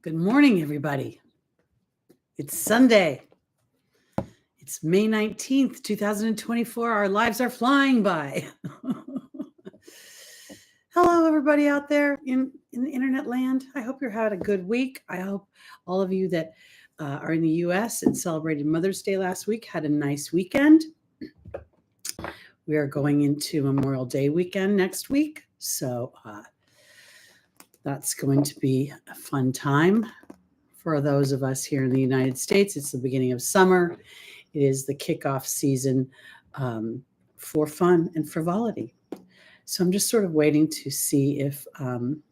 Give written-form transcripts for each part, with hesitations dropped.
Good morning, everybody. It's Sunday. It's May 19th, 2024. Our lives are flying by. Hello, everybody out there in the internet land. I hope you're having a good week. I hope all of you that are in the U.S. and celebrated Mother's Day last week had a nice weekend. We are going into Memorial Day weekend next week. So that's going to be a fun time. For those of us here in the United States, it's the beginning of summer. It is the kickoff season for fun and frivolity. So I'm just sort of waiting to see if I'm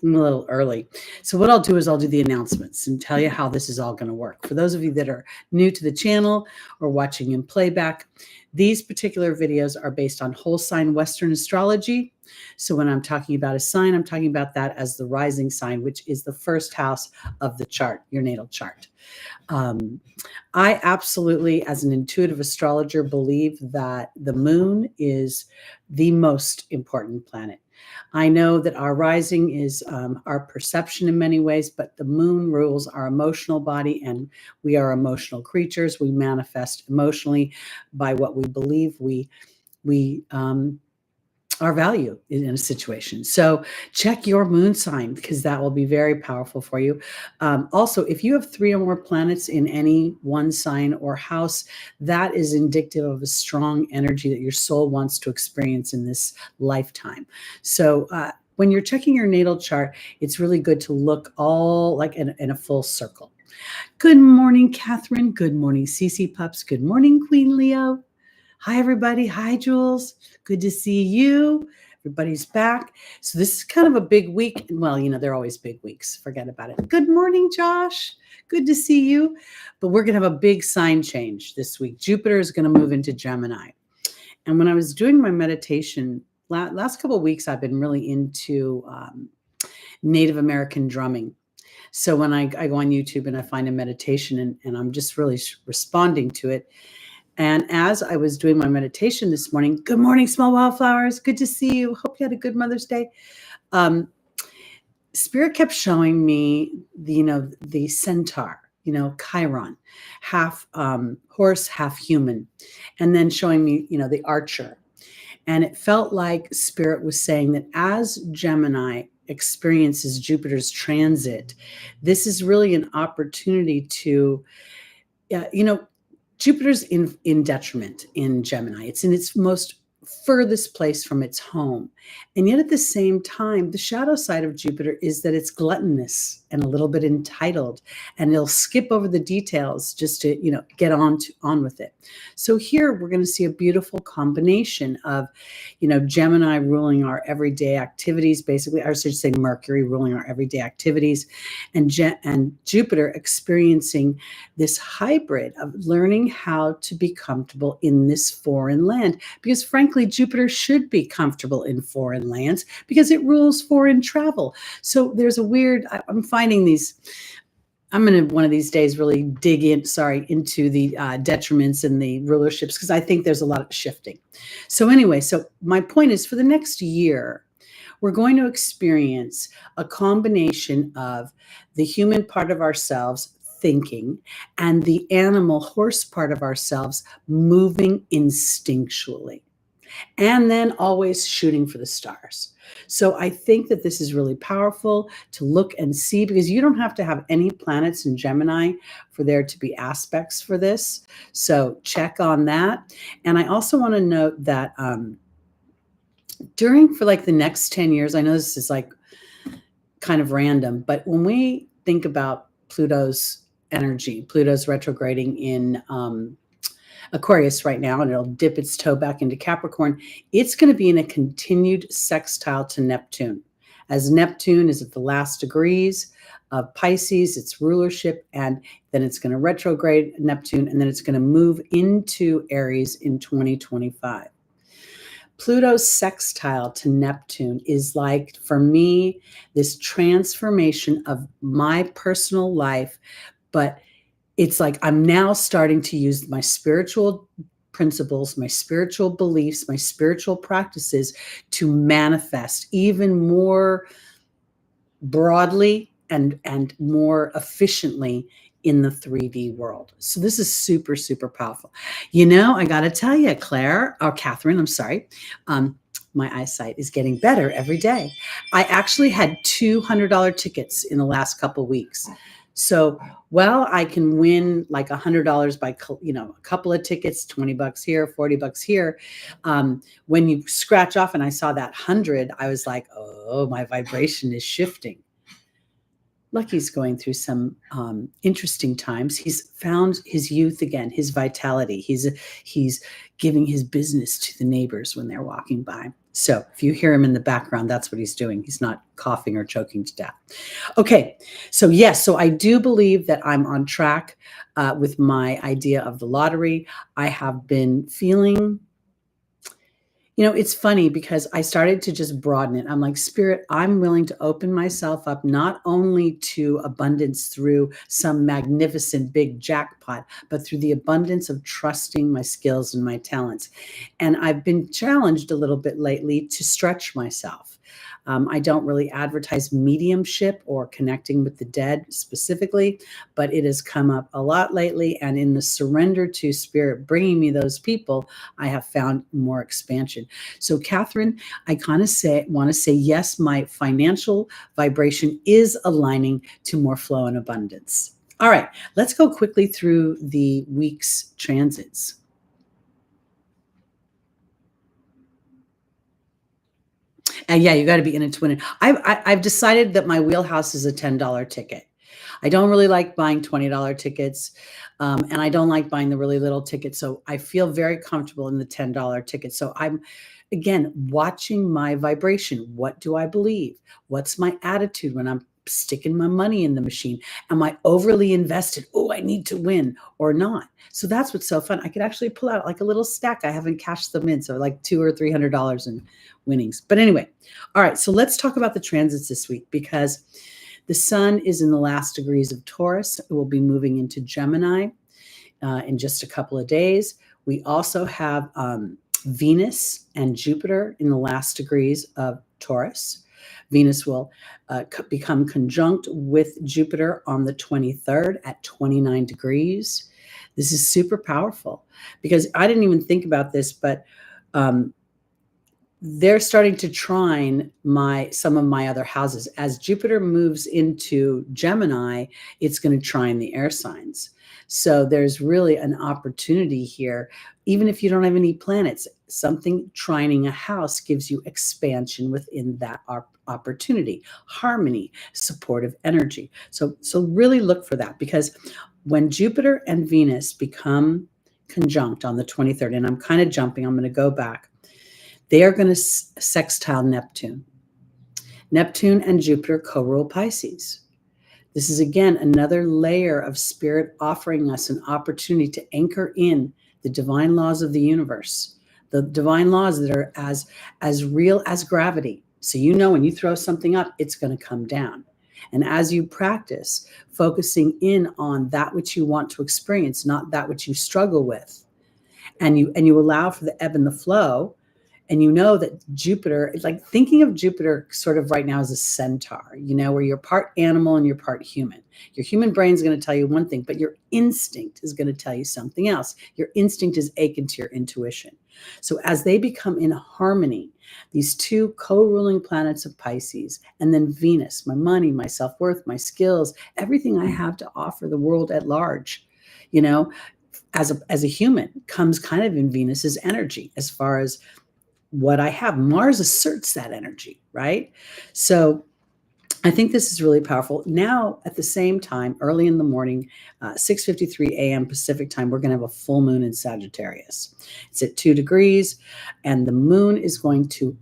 a little early. So what I'll do is I'll do the announcements and tell you how this is all going to work. For those of you that are new to the channel or watching in playback, these particular videos are based on whole sign Western astrology. So when I'm talking about a sign, I'm talking about that as the rising sign, which is the first house of the chart, your natal chart. I absolutely, as an intuitive astrologer, believe that the moon is the most important planet. I know that our rising is our perception in many ways, but the moon rules our emotional body, and we are emotional creatures. We manifest emotionally by what we believe we our value in a situation. So check your moon sign because that will be very powerful for you. Also, if you have 3 or more planets in any one sign or house, that is indicative of a strong energy that your soul wants to experience in this lifetime. So when you're checking your natal chart, it's really good to look all like in a full circle. Good morning, Catherine. Good morning, Cece Pups. Good morning, Queen Leo. Hi, everybody. Hi, Jules. Good to see you. Everybody's back. So this is kind of a big week. Well, you know, they're always big weeks. Forget about it. Good morning, Josh. Good to see you. But we're going to have a big sign change this week. Jupiter is going to move into Gemini. And when I was doing my meditation, last couple of weeks, I've been really into Native American drumming. So when I go on YouTube and I find a meditation and I'm just really responding to it. And as I was doing my meditation this morning, good morning, small wildflowers. Good to see you. Hope you had a good Mother's Day. Spirit kept showing me the centaur, Chiron, half horse, half human, and then showing me, the archer. And it felt like Spirit was saying that as Gemini experiences Jupiter's transit, this is really an opportunity to, Jupiter's in detriment in Gemini. It's in its most furthest place from its home. And yet at the same time, the shadow side of Jupiter is that it's gluttonous and a little bit entitled, and it'll skip over the details just to, get on with it. So here we're going to see a beautiful combination of, Gemini ruling our everyday activities, basically, or I should say Mercury ruling our everyday activities, and Jupiter experiencing this hybrid of learning how to be comfortable in this foreign land. Because frankly, Jupiter should be comfortable in foreign lands because it rules foreign travel. So there's a weird, I'm finding these, I'm going to one of these days really dig into the detriments and the rulerships, because I think there's a lot of shifting. So anyway, so my point is for the next year, we're going to experience a combination of the human part of ourselves thinking and the animal horse part of ourselves moving instinctually, and then always shooting for the stars. So I think that this is really powerful to look and see, because you don't have to have any planets in Gemini for there to be aspects for this. So check on that. And I also want to note that for like the next 10 years, I know this is like kind of random, but when we think about Pluto's energy, Pluto's retrograding in Aquarius right now, and it'll dip its toe back into Capricorn. It's going to be in a continued sextile to Neptune, as Neptune is at the last degrees of Pisces, its rulership, and then it's going to retrograde Neptune, and then it's going to move into Aries in 2025. Pluto's sextile to Neptune is like, for me, this transformation of my personal life, but it's like I'm now starting to use my spiritual principles, my spiritual beliefs, my spiritual practices to manifest even more broadly and more efficiently in the 3D world. So this is super, super powerful. You know, I got to tell you, Catherine, I'm sorry. My eyesight is getting better every day. I actually had $200 tickets in the last couple of weeks. So, well, I can win like $100 by, a couple of tickets, $20 here, $40 here. When you scratch off and I saw that 100, I was like, oh, my vibration is shifting. Lucky's going through some interesting times. He's found his youth again, his vitality. He's giving his business to the neighbors when they're walking by. So if you hear him in the background, that's what he's doing. He's not coughing or choking to death. Okay, so yes, so I do believe that I'm on track with my idea of the lottery. I have been feeling, it's funny because I started to just broaden it. I'm like, Spirit, I'm willing to open myself up not only to abundance through some magnificent big jackpot, but through the abundance of trusting my skills and my talents. And I've been challenged a little bit lately to stretch myself. I don't really advertise mediumship or connecting with the dead specifically, but it has come up a lot lately. And in the surrender to Spirit bringing me those people, I have found more expansion. So, Catherine, I kind of want to say, yes, my financial vibration is aligning to more flow and abundance. All right, let's go quickly through the week's transits. And yeah, you got to be in it to win it. I've decided that my wheelhouse is a $10 ticket. I don't really like buying $20 tickets, and I don't like buying the really little tickets. So I feel very comfortable in the $10 ticket. So I'm, again, watching my vibration. What do I believe? What's my attitude when I'm sticking my money in the machine? Am I overly invested? Oh, I need to win, or not? So that's what's so fun. I could actually pull out like a little stack. I haven't cashed them in, so like $200 or $300 in winnings. But anyway, all right. So let's talk about the transits this week, because the sun is in the last degrees of Taurus. It will be moving into Gemini in just a couple of days. We also have Venus and Jupiter in the last degrees of Taurus. Venus will become conjunct with Jupiter on the 23rd at 29 degrees. This is super powerful because I didn't even think about this, but they're starting to trine some of my other houses. As Jupiter moves into Gemini, it's going to trine the air signs. So there's really an opportunity here. Even if you don't have any planets, something trining a house gives you expansion within that opportunity, harmony, supportive energy. So really look for that, because when Jupiter and Venus become conjunct on the 23rd, and I'm kind of jumping, I'm going to go back. They are going to sextile Neptune. Neptune and Jupiter co-rule Pisces. This is, again, another layer of Spirit offering us an opportunity to anchor in the divine laws of the universe, the divine laws that are as real as gravity. So when you throw something up, it's going to come down. And as you practice focusing in on that which you want to experience, not that which you struggle with, and you allow for the ebb and the flow, and that Jupiter, it's like thinking of Jupiter sort of right now as a centaur, where you're part animal and you're part human. Your human brain is going to tell you one thing, but your instinct is going to tell you something else. Your instinct is akin to your intuition. So as they become in harmony, these two co-ruling planets of Pisces, and then Venus, my money, my self-worth, my skills, everything I have to offer the world at large, as a human, comes kind of in Venus's energy as far as what I have. Mars asserts that energy, right? So I think this is really powerful. Now, at the same time, early in the morning, 6:53 a.m. Pacific time, we're going to have a full moon in Sagittarius. It's at 2 degrees, and the moon is going to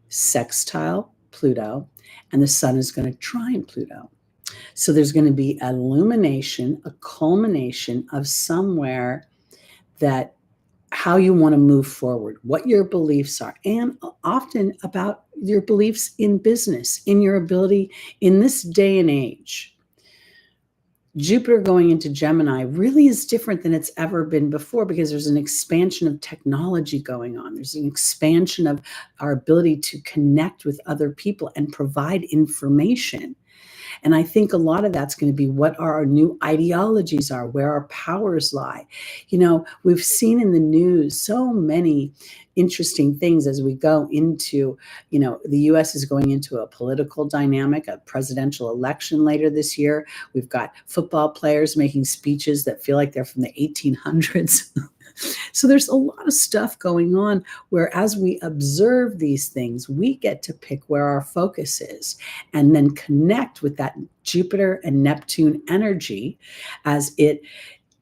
sextile Pluto, and the sun is going to trine Pluto. So there's going to be an illumination, a culmination of somewhere that how you want to move forward, what your beliefs are, and often about your beliefs in business, in your ability in this day and age. Jupiter going into Gemini really is different than it's ever been before, because there's an expansion of technology going on. There's an expansion of our ability to connect with other people and provide information. And I think a lot of that's going to be what our new ideologies are, where our powers lie. We've seen in the news so many interesting things as we go into, the US is going into a political dynamic, a presidential election later this year. We've got football players making speeches that feel like they're from the 1800s. So there's a lot of stuff going on where as we observe these things, we get to pick where our focus is and then connect with that Jupiter and Neptune energy as it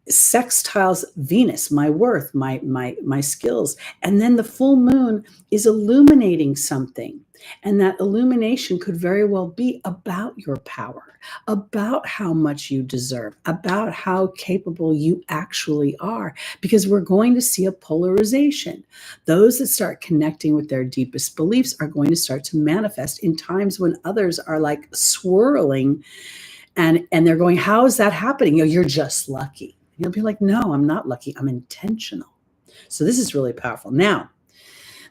sextiles Venus, my worth, my skills. And then the full moon is illuminating something. And that illumination could very well be about your power, about how much you deserve, about how capable you actually are, because we're going to see a polarization. Those that start connecting with their deepest beliefs are going to start to manifest in times when others are like swirling and they're going, how is that happening? You're just lucky. You'll be like, no, I'm not lucky. I'm intentional. So this is really powerful. Now,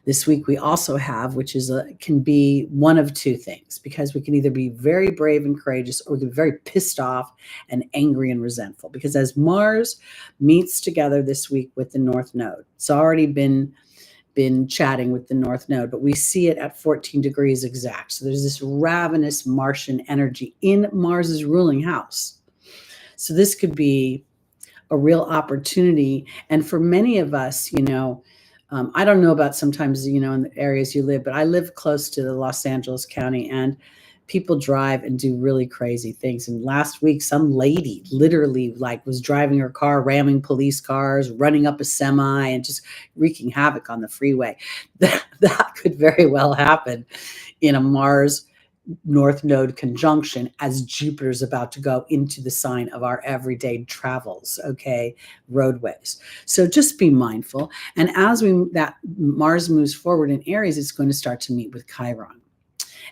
this week we also have, which is can be one of two things, because we can either be very brave and courageous, or we can be very pissed off and angry and resentful. Because as Mars meets together this week with the North Node, it's already been chatting with the North Node, but we see it at 14 degrees exact. So there's this ravenous Martian energy in Mars's ruling house. So this could be a real opportunity. And for many of us, I don't know about sometimes, in the areas you live, but I live close to the Los Angeles County, and people drive and do really crazy things. And last week, some lady literally was driving her car, ramming police cars, running up a semi, and just wreaking havoc on the freeway. That could very well happen in a Mars North Node conjunction as Jupiter's about to go into the sign of our everyday travels, roadways. So just be mindful. And as that Mars moves forward in Aries, it's going to start to meet with Chiron.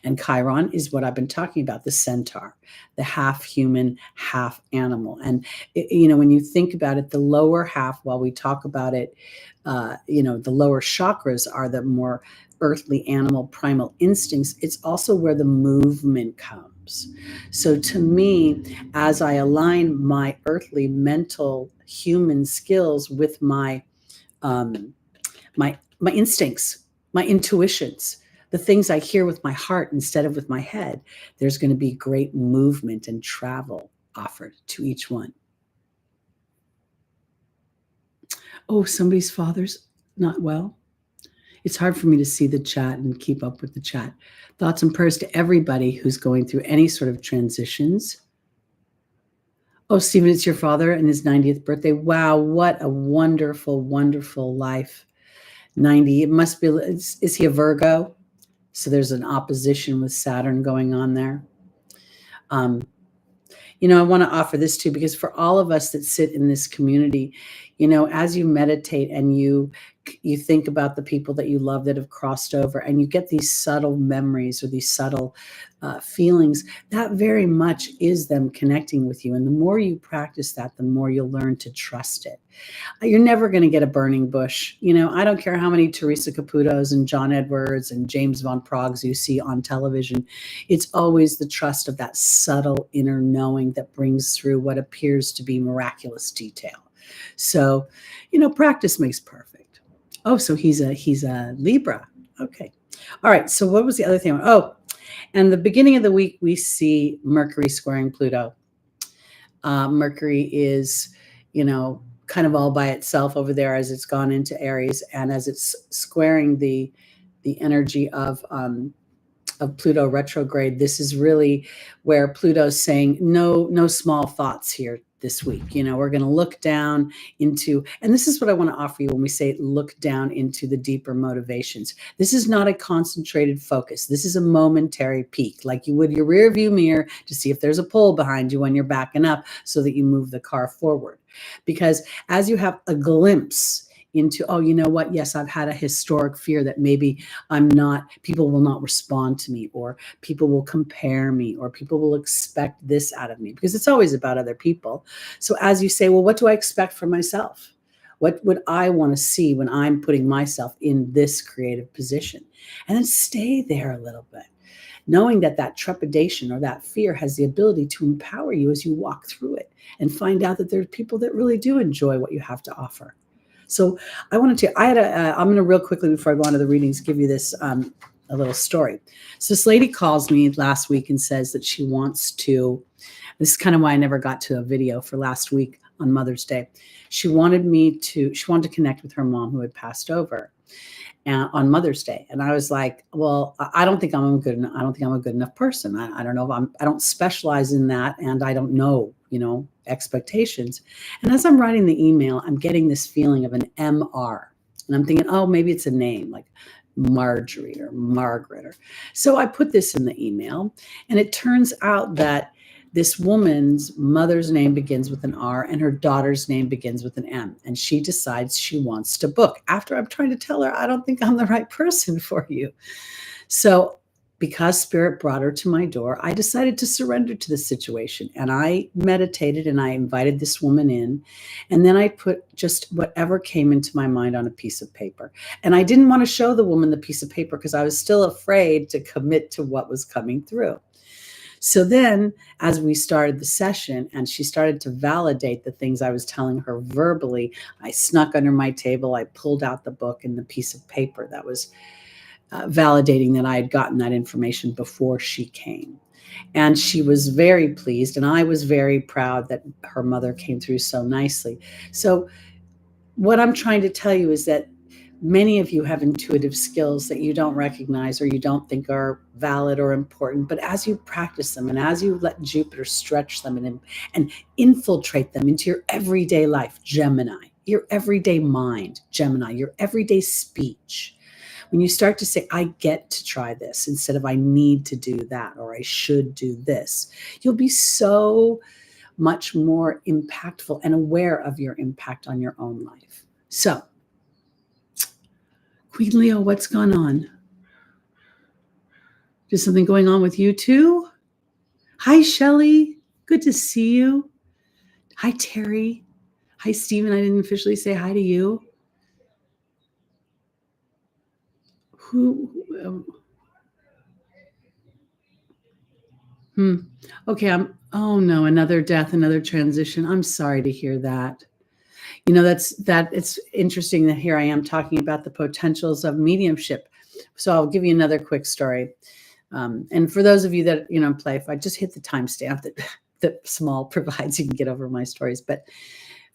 And Chiron is what I've been talking about, the centaur, the half human, half animal. And, when you think about it, the lower half, while we talk about it, the lower chakras are the more earthly animal primal instincts. It's also where the movement comes. So to me, as I align my earthly mental human skills with my instincts, my intuitions, the things I hear with my heart instead of with my head, there's going to be great movement and travel offered to each one. Oh, somebody's father's not well. It's hard for me to see the chat and keep up with the chat. Thoughts and prayers to everybody who's going through any sort of transitions. Oh, Stephen, it's your father and his 90th birthday. Wow, what a wonderful, wonderful life. 90, it must be, is he a Virgo? So there's an opposition with Saturn going on there. I want to offer this too, because for all of us that sit in this community, as you meditate and you think about the people that you love that have crossed over, and you get these subtle memories or these subtle feelings, that very much is them connecting with you. And the more you practice that, the more you'll learn to trust it. You're never going to get a burning bush. I don't care how many Teresa Caputos and John Edwards and James Von Proggs you see on television. It's always the trust of that subtle inner knowing that brings through what appears to be miraculous detail. So, practice makes perfect. Oh, so he's a Libra. Okay. All right. So what was the other thing? Oh, and the beginning of the week, we see Mercury squaring Pluto. Mercury is, kind of all by itself over there as it's gone into Aries, and as it's squaring the energy of Pluto retrograde. This is really where Pluto's saying no small thoughts here this week. We're going to look down into, and this is what I want to offer you when we say look down into the deeper motivations. This is not a concentrated focus. This is a momentary peek, like you would your rear view mirror to see if there's a pole behind you when you're backing up so that you move the car forward. Because as you have a glimpse into, oh, you know what? Yes, I've had a historic fear that maybe people will not respond to me, or people will compare me, or people will expect this out of me, because it's always about other people. So as you say, well, what do I expect from myself? What would I want to see when I'm putting myself in this creative position? And then stay there a little bit. knowing that that trepidation or that fear has the ability to empower you as you walk through it and find out that there's people that really do enjoy what you have to offer. So I'm going to real quickly before I go on to the readings, give you this, a little story. So this lady calls me last week and says that she wants to, this is kind of why I never got to a video for last week on Mother's Day. She wanted to connect with her mom who had passed over on Mother's Day. And I was like, well, I don't think I'm a good enough person. I don't know if I don't specialize in that. And I don't know, expectations. And as I'm writing the email, I'm getting this feeling of an MR. And I'm thinking, oh, maybe it's a name like Marjorie or Margaret. So I put this in the email. And it turns out that this woman's mother's name begins with an R and her daughter's name begins with an M. And she decides she wants to book after I'm trying to tell her, I don't think I'm the right person for you. So because Spirit brought her to my door, I decided to surrender to the situation. And I meditated and I invited this woman in. And then I put just whatever came into my mind on a piece of paper. And I didn't want to show the woman the piece of paper because I was still afraid to commit to what was coming through. So then as we started the session and she started to validate the things I was telling her verbally, I snuck under my table, I pulled out the book and the piece of paper that was validating that I had gotten that information before she came. And she was very pleased and I was very proud that her mother came through so nicely. So what I'm trying to tell you is that many of you have intuitive skills that you don't recognize or you don't think are valid or important. But as you practice them and as you let Jupiter stretch them and infiltrate them into your everyday life, Gemini, your everyday mind, Gemini, your everyday speech, when you start to say, I get to try this instead of I need to do that or I should do this, you'll be so much more impactful and aware of your impact on your own life. So, Queen Leo, what's gone on? Is something going on with you too? Hi, Shelley. Good to see you. Hi, Teri. Hi, Stephen. I didn't officially say hi to you. Okay. Oh no, another death, another transition. I'm sorry to hear that. It's interesting that here I am talking about the potentials of mediumship. So I'll give you another quick story. And for those of you that, play, if I just hit the timestamp that Small provides, you can get over my stories. But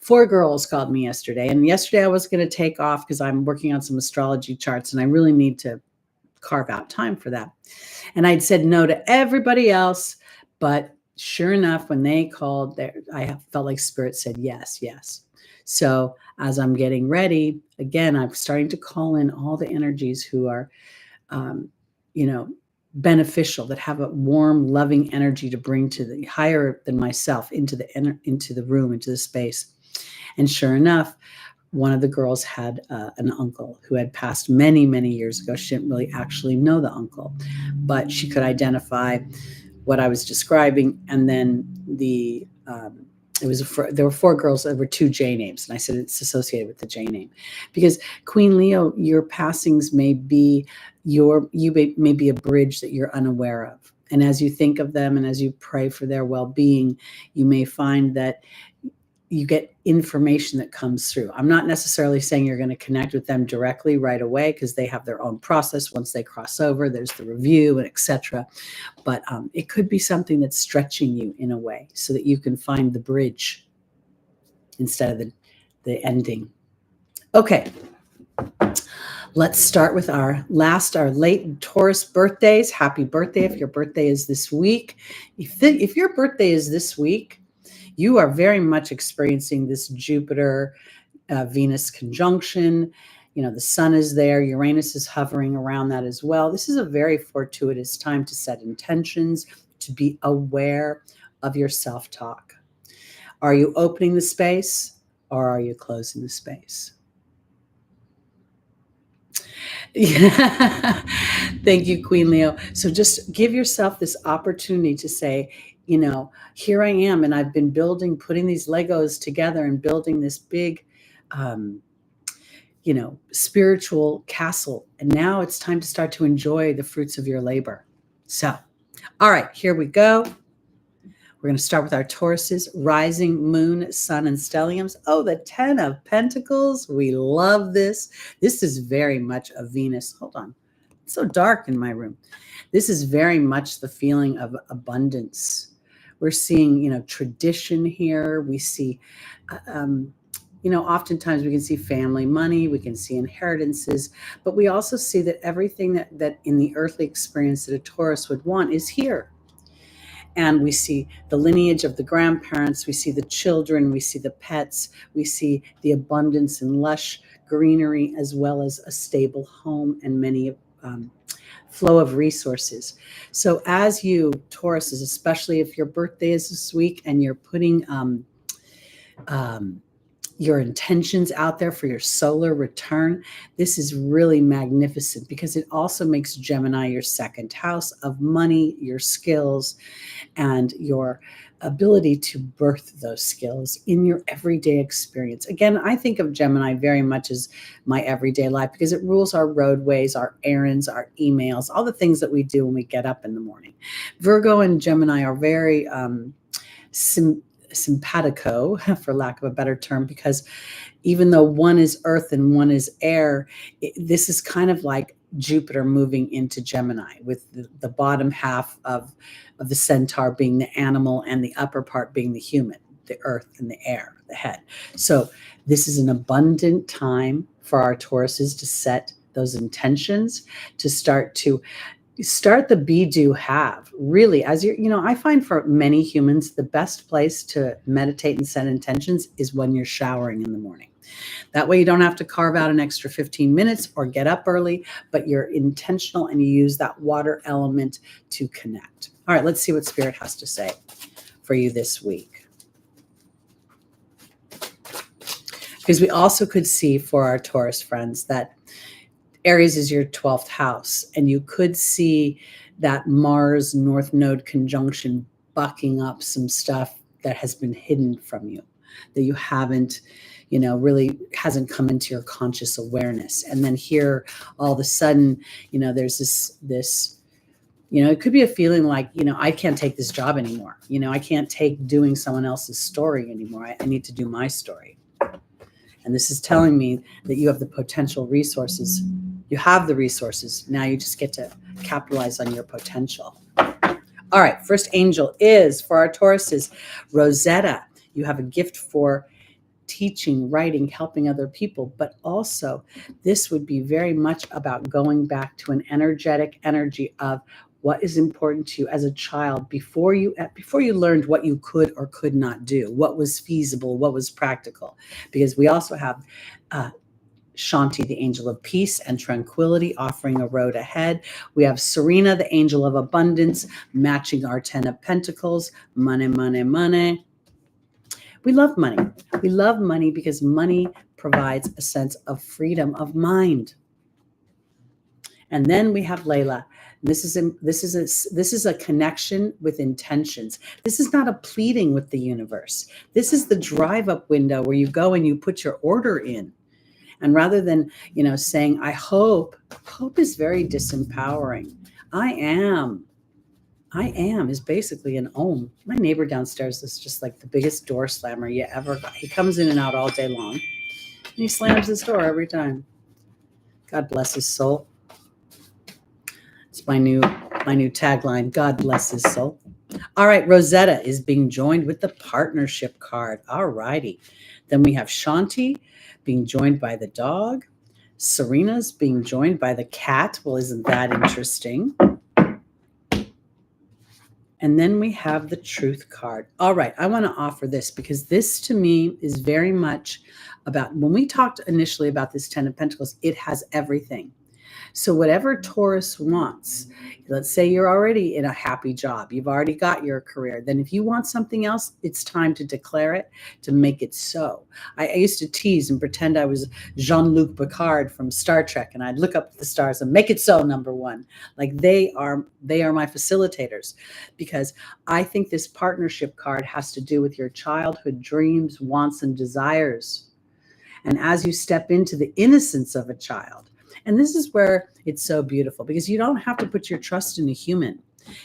4 girls called me yesterday. And yesterday I was going to take off because I'm working on some astrology charts and I really need to carve out time for that. And I'd said no to everybody else. But sure enough, when they called, I felt like Spirit said yes, yes. So as I'm getting ready, again, I'm starting to call in all the energies who are, beneficial, that have a warm, loving energy to bring to the higher than myself into the room, into the space. And sure enough, one of the girls had an uncle who had passed many, many years ago. She didn't really actually know the uncle, but she could identify what I was describing. And then there were 4 girls. There were 2 J names. And I said, it's associated with the J name because Queen Leo, your passings may be may be a bridge that you're unaware of. And as you think of them and as you pray for their well-being, you may find that you get information that comes through. I'm not necessarily saying you're going to connect with them directly right away because they have their own process. Once they cross over, there's the review and etc. But it could be something that's stretching you in a way so that you can find the bridge instead of the ending. Okay. Let's start with our late Taurus birthdays. Happy birthday if your birthday is this week. If your birthday is this week, you are very much experiencing this Jupiter, Venus conjunction. The sun is there. Uranus is hovering around that as well. This is a very fortuitous time to set intentions, to be aware of your self-talk. Are you opening the space or are you closing the space? Yeah. Thank you, Queen Leo. So just give yourself this opportunity to say, here I am, and I've been putting these Legos together and building this big, spiritual castle. And now it's time to start to enjoy the fruits of your labor. So, all right, here we go. We're going to start with our Tauruses, rising, moon, sun, and stelliums. Oh, the 10 of Pentacles. We love this. This is very much a Venus. Hold on. It's so dark in my room. This is very much the feeling of abundance. We're seeing, tradition here. We see, oftentimes we can see family money, we can see inheritances, but we also see that everything that in the earthly experience that a Taurus would want is here. And we see the lineage of the grandparents, we see the children, we see the pets, we see the abundance and lush greenery, as well as a stable home and many flow of resources. So as you, Tauruses, especially if your birthday is this week and you're putting your intentions out there for your solar return, this is really magnificent because it also makes Gemini your second house of money, your skills, and your ability to birth those skills in your everyday experience. Again, I think of Gemini very much as my everyday life because it rules our roadways, our errands, our emails, all the things that we do when we get up in the morning. Virgo and Gemini are very simpatico, for lack of a better term, because even though one is earth and one is air, this is kind of like Jupiter moving into Gemini, with the bottom half of the centaur being the animal and the upper part being the human, the earth and the air, the head. So this is an abundant time for our Tauruses to set those intentions, to start the be, do, have. Really, as I find for many humans, the best place to meditate and set intentions is when you're showering in the morning. That way you don't have to carve out an extra 15 minutes or get up early, but you're intentional and you use that water element to connect. All right, let's see what Spirit has to say for you this week. Because we also could see for our Taurus friends that Aries is your 12th house, and you could see that Mars North Node conjunction bucking up some stuff that has been hidden from you, that you haven't, really hasn't come into your conscious awareness. And then here, all of a sudden, there's this, it could be a feeling like, I can't take this job anymore. I can't take doing someone else's story anymore. I need to do my story. And this is telling me that you have the potential resources. You have the resources. Now you just get to capitalize on your potential. All right. First angel is for our Tauruses, Rosetta. You have a gift for teaching, writing, helping other people, but also this would be very much about going back to an energetic energy of what is important to you as a child before you learned what you could or could not do, what was feasible, what was practical. Because we also have Shanti, the angel of peace and tranquility, offering a road ahead. We have Serena, the angel of abundance, matching our 10 of Pentacles, money, money, money. We love money. We love money because money provides a sense of freedom of mind. And then we have Layla. This is a connection with intentions. This is not a pleading with the universe. This is the drive-up window where you go and you put your order in. And rather than, saying, I hope is very disempowering. I am is basically an om. My neighbor downstairs is just like the biggest door slammer you ever got. He comes in and out all day long. And he slams his door every time. God bless his soul. It's my new tagline. God bless his soul. All right, Rosetta is being joined with the partnership card. All righty. Then we have Shanti being joined by the dog. Serena's being joined by the cat. Well, isn't that interesting? And then we have the truth card. All right, I want to offer this because this to me is very much about, when we talked initially about this 10 of Pentacles, it has everything. So whatever Taurus wants, let's say you're already in a happy job, you've already got your career, then if you want something else, it's time to declare it, to make it so. I used to tease and pretend I was Jean-Luc Picard from Star Trek, and I'd look up at the stars and make it so, number one. Like they are my facilitators, because I think this partnership card has to do with your childhood dreams, wants, and desires. And as you step into the innocence of a child, and this is where it's so beautiful, because you don't have to put your trust in a human.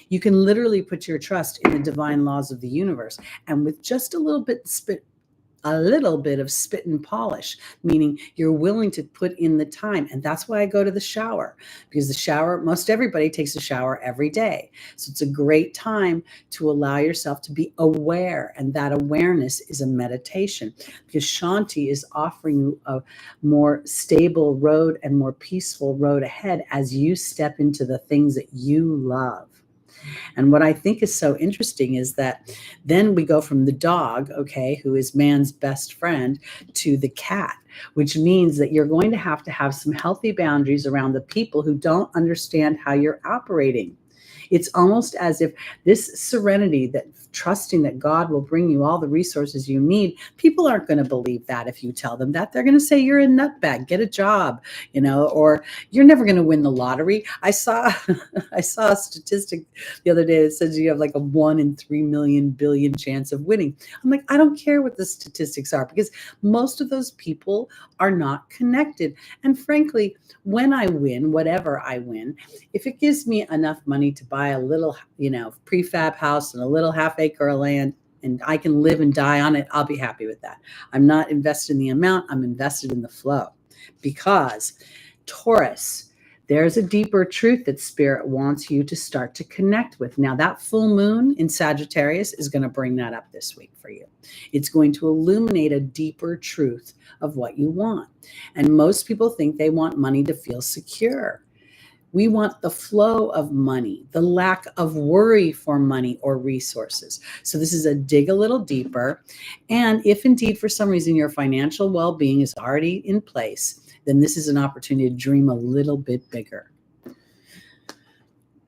You can literally put your trust in the divine laws of the universe. And with just a little bit of spit and polish, meaning you're willing to put in the time. And that's why I go to the shower, because the shower, most everybody takes a shower every day. So it's a great time to allow yourself to be aware. And that awareness is a meditation, because Shanti is offering you a more stable road and more peaceful road ahead as you step into the things that you love. And what I think is so interesting is that then we go from the dog, okay, who is man's best friend, to the cat, which means that you're going to have some healthy boundaries around the people who don't understand how you're operating. It's almost as if this serenity, that trusting that God will bring you all the resources you need, people aren't going to believe that if you tell them that. They're going to say you're a nutbag, get a job, or you're never going to win the lottery. I saw a statistic the other day that says you have like a 1 in 3 million billion chance of winning. I'm like, I don't care what the statistics are, because most of those people are not connected. And frankly, when I win, whatever I win, if it gives me enough money to buy a little, prefab house and a little half-acre of land, and I can live and die on it, I'll be happy with that. I'm not invested in the amount, I'm invested in the flow. Because Taurus, there's a deeper truth that Spirit wants you to start to connect with. Now, that full moon in Sagittarius is going to bring that up this week for you. It's going to illuminate a deeper truth of what you want. And most people think they want money to feel secure. We want the flow of money, the lack of worry for money or resources. So this is a dig a little deeper. And if indeed for some reason your financial well-being is already in place, then this is an opportunity to dream a little bit bigger.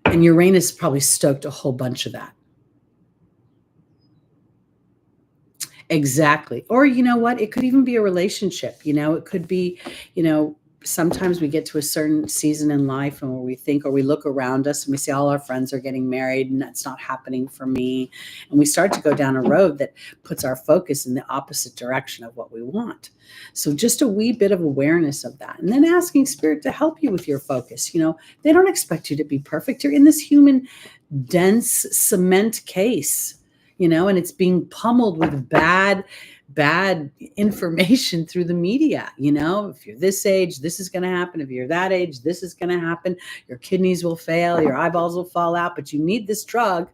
And Uranus probably stoked a whole bunch of that. Exactly. Or you know what? It could even be a relationship. It could be, sometimes we get to a certain season in life and where we think, or we look around us and we see all our friends are getting married and that's not happening for me. And we start to go down a road that puts our focus in the opposite direction of what we want. So just a wee bit of awareness of that. And then asking Spirit to help you with your focus. They don't expect you to be perfect. You're in this human, dense cement case, and it's being pummeled with bad information through the media. If you're this age, this is going to happen. If you're that age, this is going to happen. Your kidneys will fail, your eyeballs will fall out, but you need this drug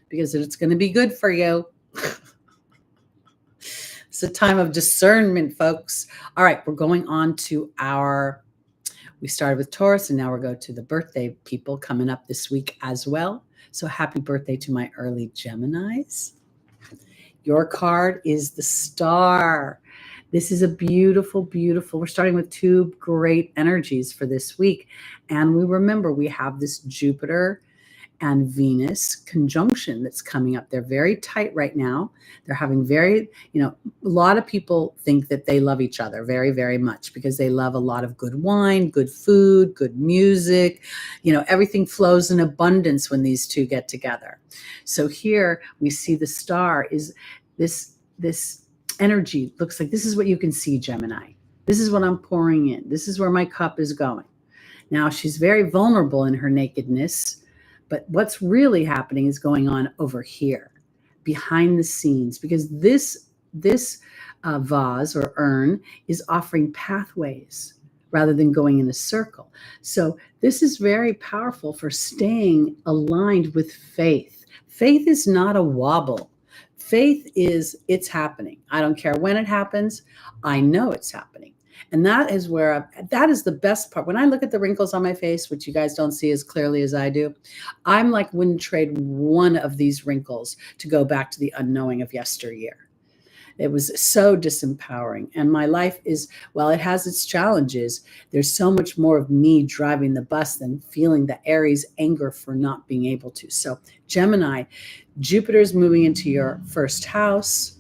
because it's going to be good for you. It's a time of discernment, folks. All right, we're going on to we started with Taurus and now we're going to the birthday people coming up this week as well. So happy birthday to my early Geminis. Your card is the Star. This is a beautiful, beautiful, we're starting with two great energies for this week. And we remember we have this Jupiter and Venus conjunction that's coming up. They're very tight right now. They're having a lot of people think that they love each other very, very much because they love a lot of good wine, good food, good music. Everything flows in abundance when these two get together. So here we see the Star is this energy. Looks like this is what you can see, Gemini. This is what I'm pouring in. This is where my cup is going. Now, she's very vulnerable in her nakedness. But what's really happening is going on over here, behind the scenes, because this vase or urn is offering pathways rather than going in a circle. So this is very powerful for staying aligned with faith. Faith is not a wobble. Faith is, it's happening. I don't care when it happens. I know it's happening. And that is that is the best part. When I look at the wrinkles on my face, which you guys don't see as clearly as I do, I'm like, wouldn't trade one of these wrinkles to go back to the unknowing of yesteryear. It was so disempowering. And my life is, while it has its challenges, there's so much more of me driving the bus than feeling the Aries anger for not being able to. So Gemini, Jupiter's moving into your first house.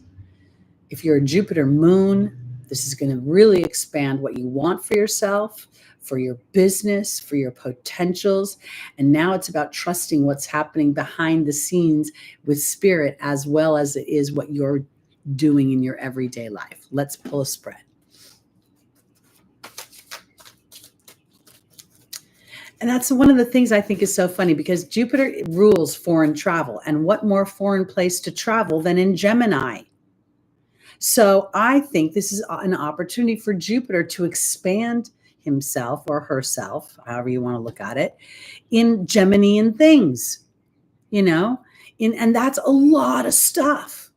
If you're a Jupiter moon, this is going to really expand what you want for yourself, for your business, for your potentials. And now it's about trusting what's happening behind the scenes with Spirit as well as it is what you're doing in your everyday life. Let's pull a spread. And that's one of the things I think is so funny, because Jupiter rules foreign travel. And what more foreign place to travel than in Gemini? So I think this is an opportunity for Jupiter to expand himself or herself, however you want to look at it, in Geminian things, and that's a lot of stuff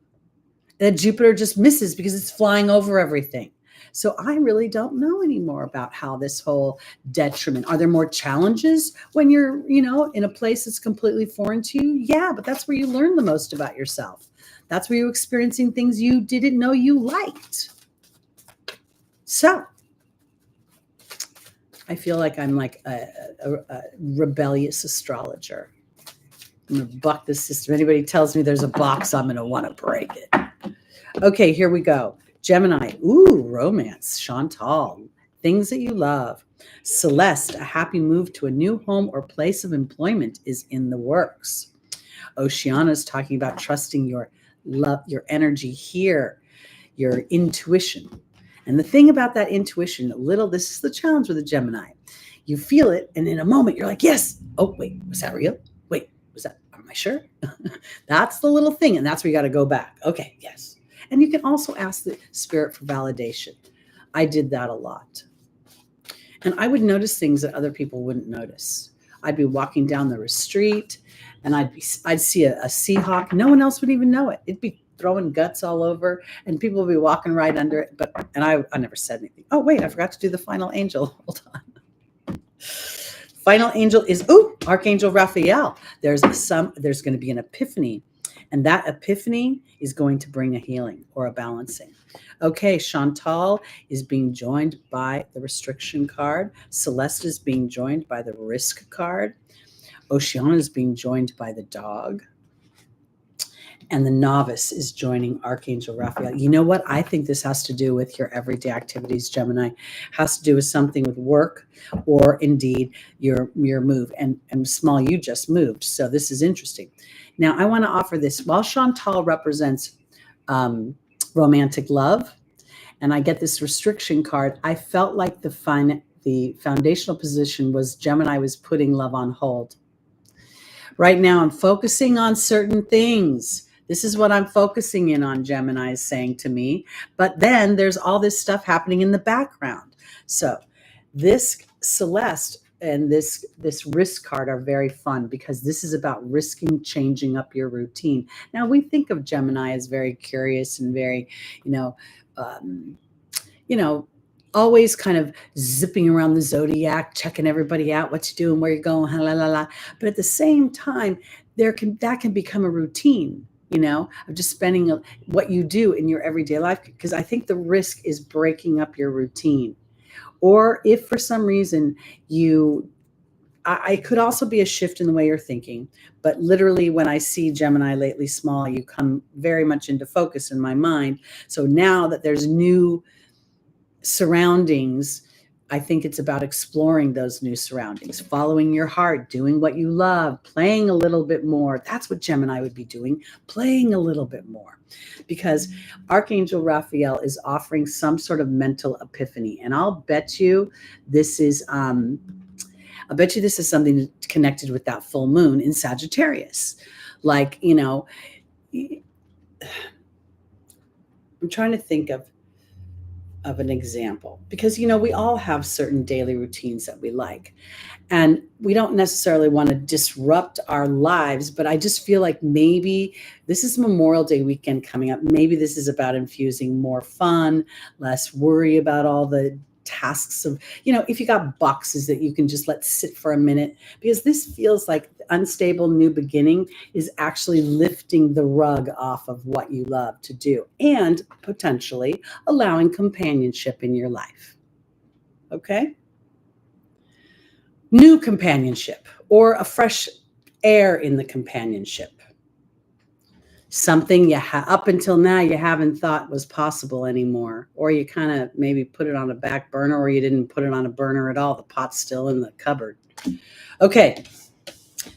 that Jupiter just misses because it's flying over everything. So I really don't know anymore about how this whole detriment. Are there more challenges when you're, in a place that's completely foreign to you? Yeah, but that's where you learn the most about yourself. That's where you're experiencing things you didn't know you liked. So I feel like I'm like a rebellious astrologer. I'm going to buck the system. Anybody tells me there's a box, I'm going to want to break it. Okay, here we go. Gemini, ooh, romance. Chantal, things that you love. Celeste, a happy move to a new home or place of employment is in the works. Oceana is talking about trusting your love, your energy here, your intuition. And the thing about that intuition, this is the challenge with a Gemini. You feel it, and in a moment, you're like, yes. Oh, wait, was that real? Wait, am I sure? That's the little thing, and that's where you got to go back. Okay, yes. And you can also ask the spirit for validation. I did that a lot. And I would notice things that other people wouldn't notice. I'd be walking down the street, and I'd see a Seahawk. No one else would even know it. It'd be throwing guts all over, and people would be walking right under it. And I never said anything. Oh, wait, I forgot to do the final angel. Hold on. Final angel is, Archangel Raphael. There's going to be an epiphany. And that epiphany is going to bring a healing or a balancing. Okay, Chantal is being joined by the restriction card. Celeste is being joined by the risk card. Oceana is being joined by the dog. And the novice is joining Archangel Raphael. You know what? I think this has to do with your everyday activities, Gemini. Has to do with something with work or indeed your move. And small, you just moved. So this is interesting. Now, I want to offer this. While Chantal represents romantic love, and I get this restriction card, I felt like the foundational position was Gemini was putting love on hold. Right now, I'm focusing on certain things. This is what I'm focusing in on, Gemini is saying to me. But then there's all this stuff happening in the background. So this Celeste and this risk card are very fun, because this is about risking changing up your routine. Now, we think of Gemini as very curious and very, always kind of zipping around the Zodiac, checking everybody out, what you doing, where you're going, la la la. But at the same time, that can become a routine, of just spending what you do in your everyday life, because I think the risk is breaking up your routine. Or if for some reason I could also be a shift in the way you're thinking, but literally when I see Gemini lately small, you come very much into focus in my mind. So now that there's new surroundings, I think it's about exploring those new surroundings, following your heart, doing what you love, playing a little bit more. That's what Gemini would be doing, playing a little bit more, because Archangel Raphael is offering some sort of mental epiphany. And I'll bet you this is something connected with that full moon in Sagittarius. Like, I'm trying to think of an example, because we all have certain daily routines that we like, and we don't necessarily want to disrupt our lives, but I just feel like maybe this is Memorial Day weekend coming up. Maybe this is about infusing more fun, less worry about all the tasks of, if you got boxes that you can just let sit for a minute, because this feels like unstable new beginning is actually lifting the rug off of what you love to do and potentially allowing companionship in your life. Okay? New companionship or a fresh air in the companionship. Something up until now you haven't thought was possible anymore, or you kind of maybe put it on a back burner, or you didn't put it on a burner at all. The pot's still in the cupboard. Okay.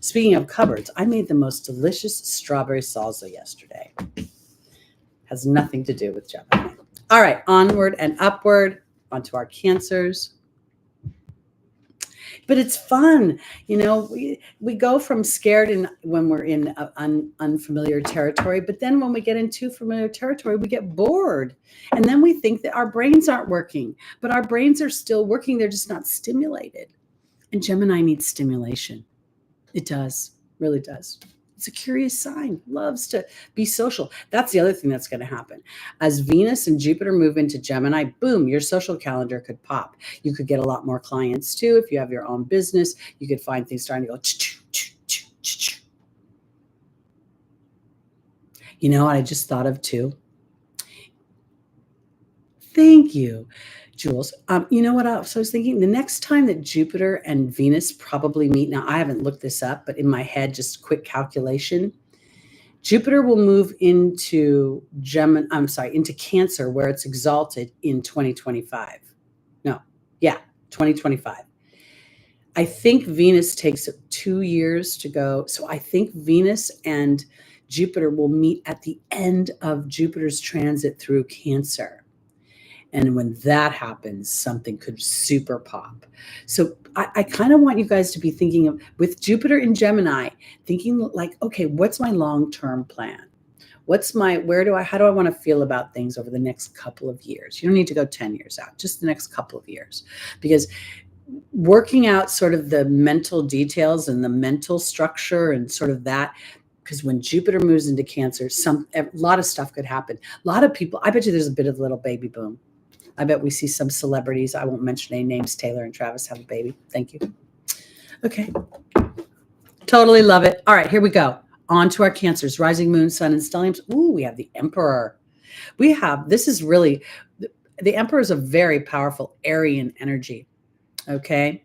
Speaking of cupboards, I made the most delicious strawberry salsa yesterday. Has nothing to do with Gemini. All right, onward and upward onto our Cancers. but it's fun. We go from scared and when we're in unfamiliar territory, but then when we get into familiar territory, we get bored. And then we think that our brains aren't working, but our brains are still working. They're just not stimulated. And Gemini needs stimulation. It does, really does. It's a curious sign, loves to be social. That's the other thing that's going to happen. As Venus and Jupiter move into Gemini, boom, your social calendar could pop. You could get a lot more clients too. If you have your own business, you could find things starting to go. You know what I just thought of too? Thank you, Jules. You know what else I was thinking? The next time that Jupiter and Venus probably meet, now I haven't looked this up, but in my head, just quick calculation, Jupiter will move into into Cancer, where it's exalted in 2025. 2025. I think Venus takes 2 years to go. So I think Venus and Jupiter will meet at the end of Jupiter's transit through Cancer. And when that happens, something could super pop. So I kind of want you guys to be thinking of, with Jupiter in Gemini, thinking like, okay, what's my long-term plan? How do I want to feel about things over the next couple of years? You don't need to go 10 years out, just the next couple of years. Because working out sort of the mental details and the mental structure and sort of that, because when Jupiter moves into Cancer, a lot of stuff could happen. A lot of people, I bet you there's a bit of little baby boom. I bet we see some celebrities. I won't mention any names. Taylor and Travis have a baby. Thank you. Okay. Totally love it. All right, here we go. On to our Cancers, rising moon, sun, and stelliums. Ooh, we have the Emperor. This is really, the Emperor is a very powerful Aryan energy. Okay.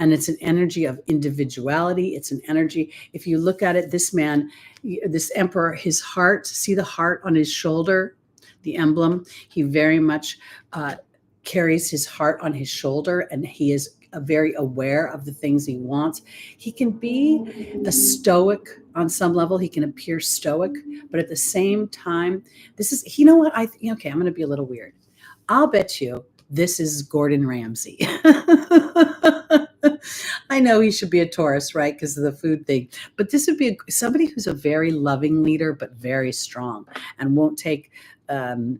And it's an energy of individuality. It's an energy, if you look at it, this man, this Emperor, his heart, see the heart on his shoulder, the emblem, he very much carries his heart on his shoulder, and he is very aware of the things he wants. He can be a stoic on some level. He can appear stoic, but at the same time, you know what? Okay, I'm going to be a little weird. I'll bet you this is Gordon Ramsay. I know he should be a Taurus, right? Because of the food thing. But this would be somebody who's a very loving leader, but very strong and won't take no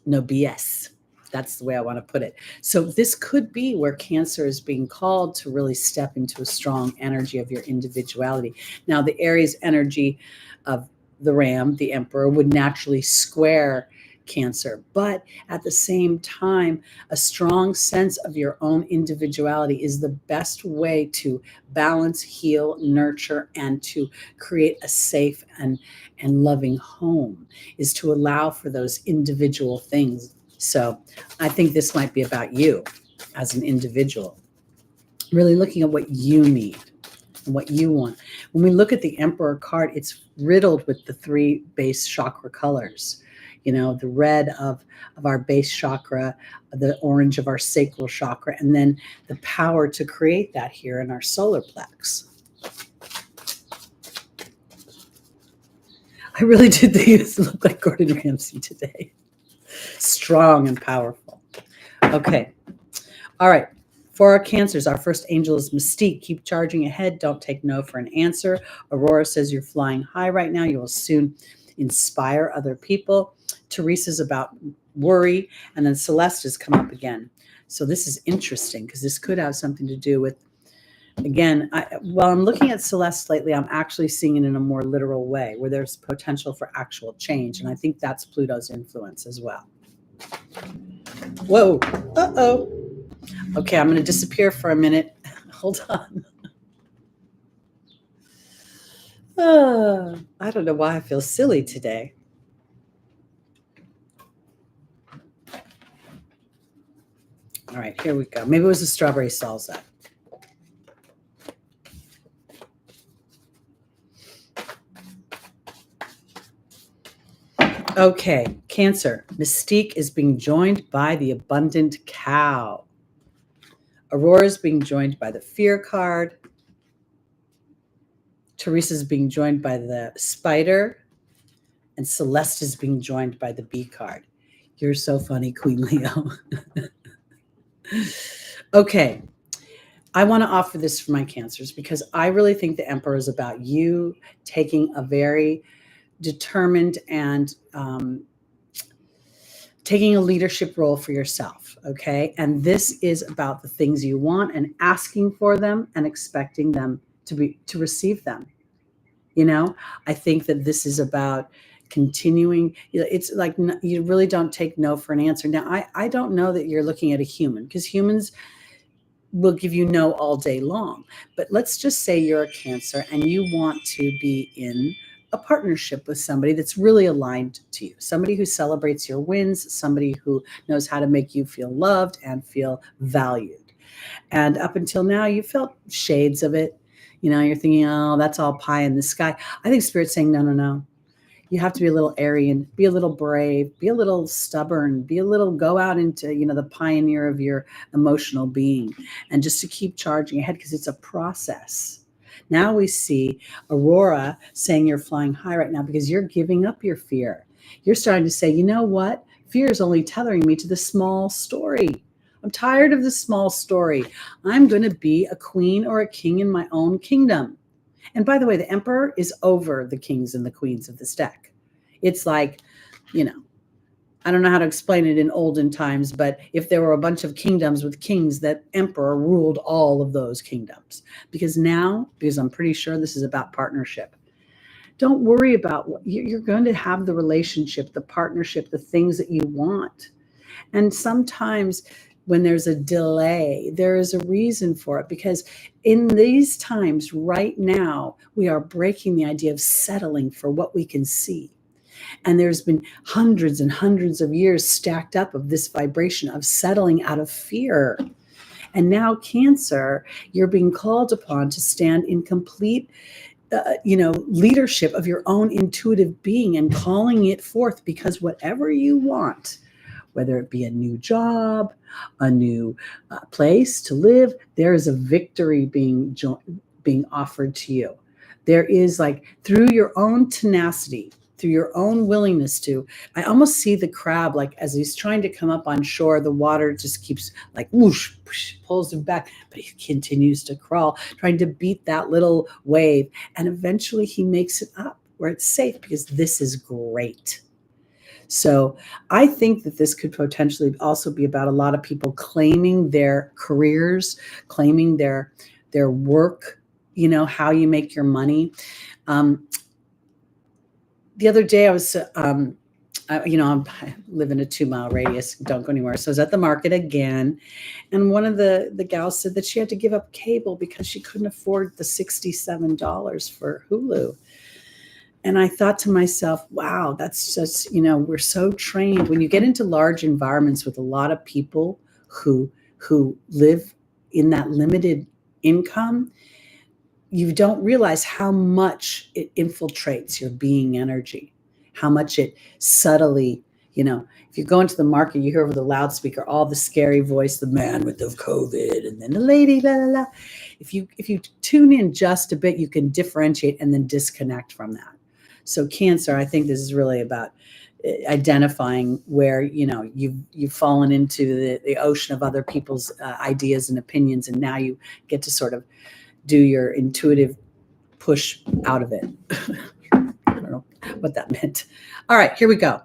BS. That's the way I want to put it. So this could be where Cancer is being called to really step into a strong energy of your individuality. Now, the Aries energy of the Ram, the Emperor, would naturally square Cancer, but at the same time, a strong sense of your own individuality is the best way to balance, heal, nurture, and to create a safe and loving home, is to allow for those individual things. So I think this might be about you as an individual, really looking at what you need and what you want. When we look at the Emperor card, it's riddled with the 3 base chakra colors. The red of our base chakra, the orange of our sacral chakra, and then the power to create that here in our solar plex. I really did think this looked like Gordon Ramsay today. Strong and powerful. Okay. All right. For our Cancers, our first angel is Mystique. Keep charging ahead. Don't take no for an answer. Aurora says you're flying high right now. You will soon inspire other people. Teresa's about worry. And then Celeste has come up again. So this is interesting because this could have something to do with, again, while I'm looking at Celeste lately, I'm actually seeing it in a more literal way where there's potential for actual change. And I think that's Pluto's influence as well. Whoa. Uh-oh. Okay, I'm going to disappear for a minute. Hold on. I don't know why I feel silly today. All right, here we go. Maybe it was a strawberry salsa. Okay, Cancer. Mystique is being joined by the abundant cow. Aurora is being joined by the fear card. Teresa is being joined by the spider. And Celeste is being joined by the bee card. You're so funny, Queen Leo. Okay. I want to offer this for my Cancers because I really think the Emperor is about you taking a very determined and taking a leadership role for yourself. Okay. And this is about the things you want and asking for them and expecting them to receive them. You know, I think that this is about continuing. It's like you really don't take no for an answer. Now, I don't know that you're looking at a human, because humans will give you no all day long. But let's just say you're a Cancer and you want to be in a partnership with somebody that's really aligned to you, somebody who celebrates your wins, somebody who knows how to make you feel loved and feel valued. And up until now, you felt shades of it. You know, you're thinking, oh, that's all pie in the sky. I think Spirit's saying, no, no, no. You have to be a little Aryan, be a little brave, be a little stubborn, go out into, you know, the pioneer of your emotional being, and just to keep charging ahead, because it's a process. Now we see Aurora saying you're flying high right now because you're giving up your fear. You're starting to say, you know what? Fear is only tethering me to the small story. I'm tired of the small story. I'm going to be a queen or a king in my own kingdom. And by the way, the Emperor is over the kings and the queens of this deck. It's like, you know, I don't know how to explain it in olden times, but if there were a bunch of kingdoms with kings, that Emperor ruled all of those kingdoms. Because I'm pretty sure this is about partnership. Don't worry about what you're going to have, the relationship, the partnership, the things that you want. And sometimes when there's a delay, there is a reason for it, because in these times right now, we are breaking the idea of settling for what we can see. And there's been hundreds and hundreds of years stacked up of this vibration of settling out of fear. And now, Cancer, you're being called upon to stand in complete leadership of your own intuitive being and calling it forth, because whatever you want, whether it be a new job, a new place to live, there is a victory being offered to you. There is, like, through your own tenacity, through your own willingness to, I almost see the crab, like as he's trying to come up on shore, the water just keeps like whoosh, whoosh, pulls him back, but he continues to crawl, trying to beat that little wave. And eventually he makes it up where it's safe, because this is great. So I think that this could potentially also be about a lot of people claiming their careers, claiming their work, you know, how you make your money. The other day I was, I live in a 2-mile radius, don't go anywhere. So I was at the market again. And one of the gals said that she had to give up cable because she couldn't afford the $67 for Hulu. And I thought to myself, wow, that's just, we're so trained. When you get into large environments with a lot of people who live in that limited income, you don't realize how much it infiltrates your being energy, how much it subtly, if you go into the market, you hear over the loudspeaker all the scary voice, the man with the COVID, and then the lady, la la la. If you tune in just a bit, you can differentiate and then disconnect from that. So Cancer, I think this is really about identifying where, you've fallen into the ocean of other people's ideas and opinions, and now you get to sort of do your intuitive push out of it. I don't know what that meant. All right, here we go.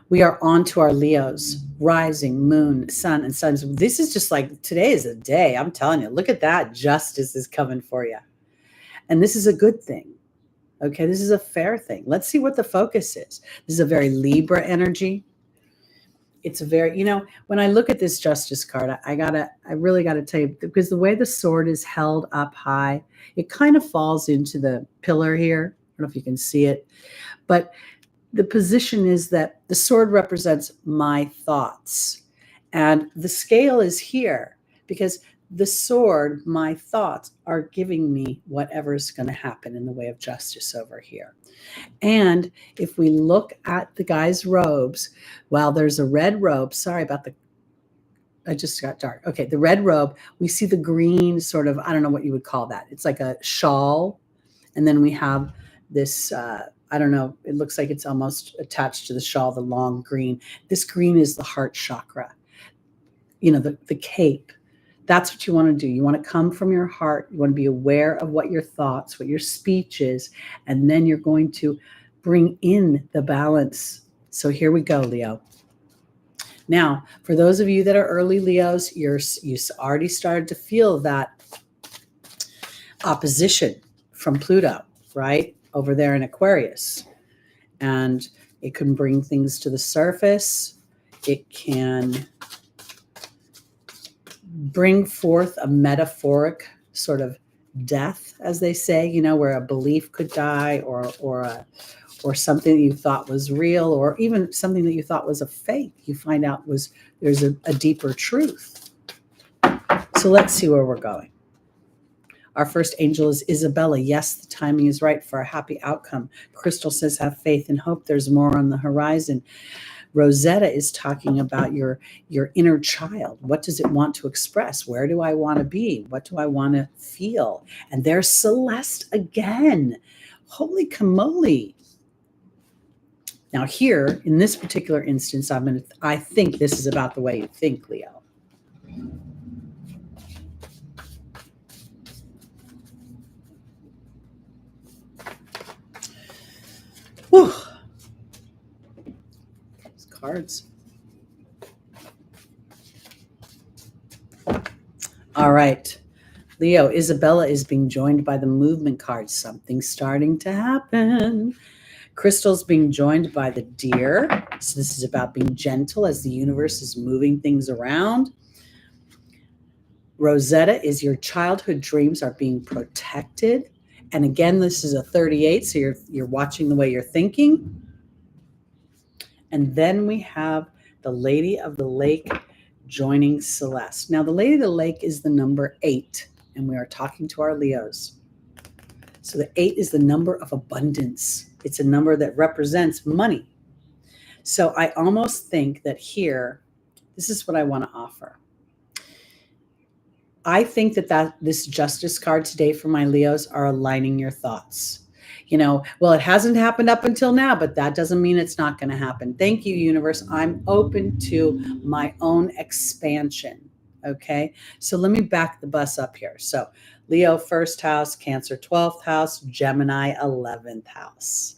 We are on to our Leos, rising, moon, sun, and sun. This is just like, today is a day. I'm telling you, look at that. Justice is coming for you. And this is a good thing. Okay, this is a fair thing. Let's see what the focus is. This is a very Libra energy. It's a very, when I look at this justice card, I really gotta tell you, because the way the sword is held up high, it kind of falls into the pillar here. I don't know if you can see it, but the position is that the sword represents my thoughts, and the scale is here because the sword, my thoughts, are giving me whatever's going to happen in the way of justice over here. And if we look at the guy's robes, while there's a red robe, sorry about I just got dark. Okay, the red robe, we see the green sort of, I don't know what you would call that. It's like a shawl. And then we have this, I don't know, it looks like it's almost attached to the shawl, the long green. This green is the heart chakra, the cape, That's what you want to do. You want to come from your heart. You want to be aware of what your thoughts, what your speech is, and then you're going to bring in the balance. So here we go, Leo. Now, for those of you that are early Leos, you already started to feel that opposition from Pluto, right? Over there in Aquarius. And it can bring things to the surface. It can bring forth a metaphoric sort of death, as they say, you know, where a belief could die, or something that you thought was real, or even something that you thought was a fake. You find out there's a deeper truth. So let's see where we're going. Our first angel is Isabella. Yes, the timing is right for a happy outcome. Crystal says, have faith and hope. There's more on the horizon. Rosetta is talking about your inner child. What does it want to express? Where do I want to be? What do I want to feel? And there's Celeste again. Holy camoli. Now here, in this particular instance, I think this is about the way you think, Leo. Whew. These cards. All right. Leo, Isabella is being joined by the movement card. Something's starting to happen. Crystal's being joined by the deer. So this is about being gentle as the universe is moving things around. Rosetta is your childhood dreams are being protected. And again, this is a 38, so you're watching the way you're thinking. And then we have the Lady of the Lake joining Celeste. Now, the Lady of the Lake is the number 8, and we are talking to our Leos. So the 8 is the number of abundance. It's a number that represents money. So I almost think that here, this is what I want to offer. I think that this justice card today for my Leos are aligning your thoughts. You know, well, it hasn't happened up until now, but that doesn't mean it's not going to happen. Thank you, universe. I'm open to my own expansion. Okay. So let me back the bus up here. So Leo, 1st house, Cancer, 12th house, Gemini, 11th house.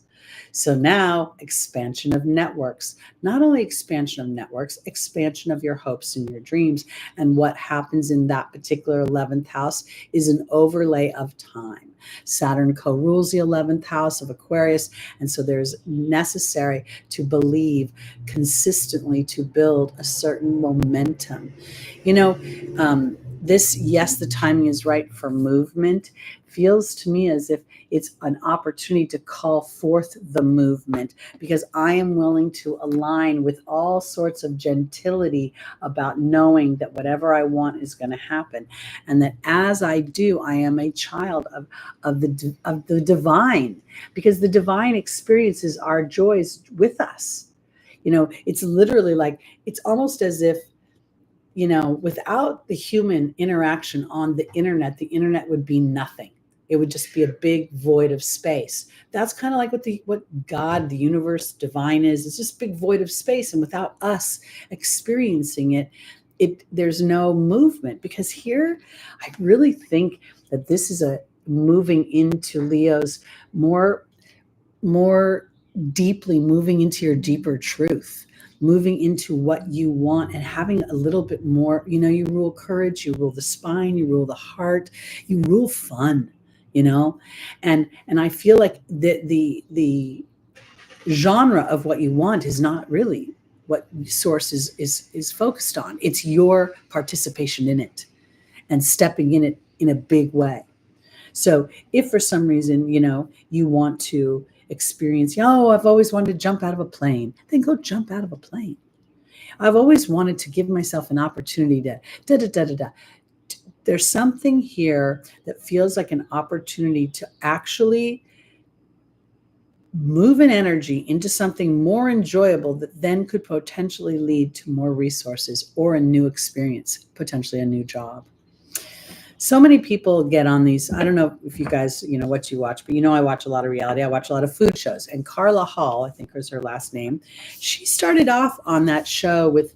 So now expansion of networks, not only expansion of networks, expansion of your hopes and your dreams. And what happens in that particular 11th house is an overlay of time. Saturn co-rules the 11th house of Aquarius. And so there's necessary to believe consistently to build a certain momentum. You know, yes, the timing is right for movement. Feels to me as if it's an opportunity to call forth the movement, because I am willing to align with all sorts of gentility about knowing that whatever I want is going to happen. And that as I do, I am a child of the divine, because the divine experiences our joys with us. You know, it's literally like, it's almost as if, you know, without the human interaction on the internet would be nothing. It would just be a big void of space. That's kind of like what God, the universe, divine is. It's just a big void of space. And without us experiencing it, there's no movement. Because here, I really think that this is a moving into Leo's more deeply, moving into your deeper truth, moving into what you want, and having a little bit more, you know, you rule courage, you rule the spine, you rule the heart, you rule fun. You know, and I feel like the genre of what you want is not really what Source is focused on. It's your participation in it and stepping in it in a big way. So if for some reason, you know, you want to experience, oh, I've always wanted to jump out of a plane, then go jump out of a plane. I've always wanted to give myself an opportunity to There's something here that feels like an opportunity to actually move an energy into something more enjoyable that then could potentially lead to more resources or a new experience, potentially a new job. So many people get on these. I don't know if you guys, you know, what you watch, but you know, I watch a lot of reality. I watch a lot of food shows. And Carla Hall, I think was her last name. She started off on that show with,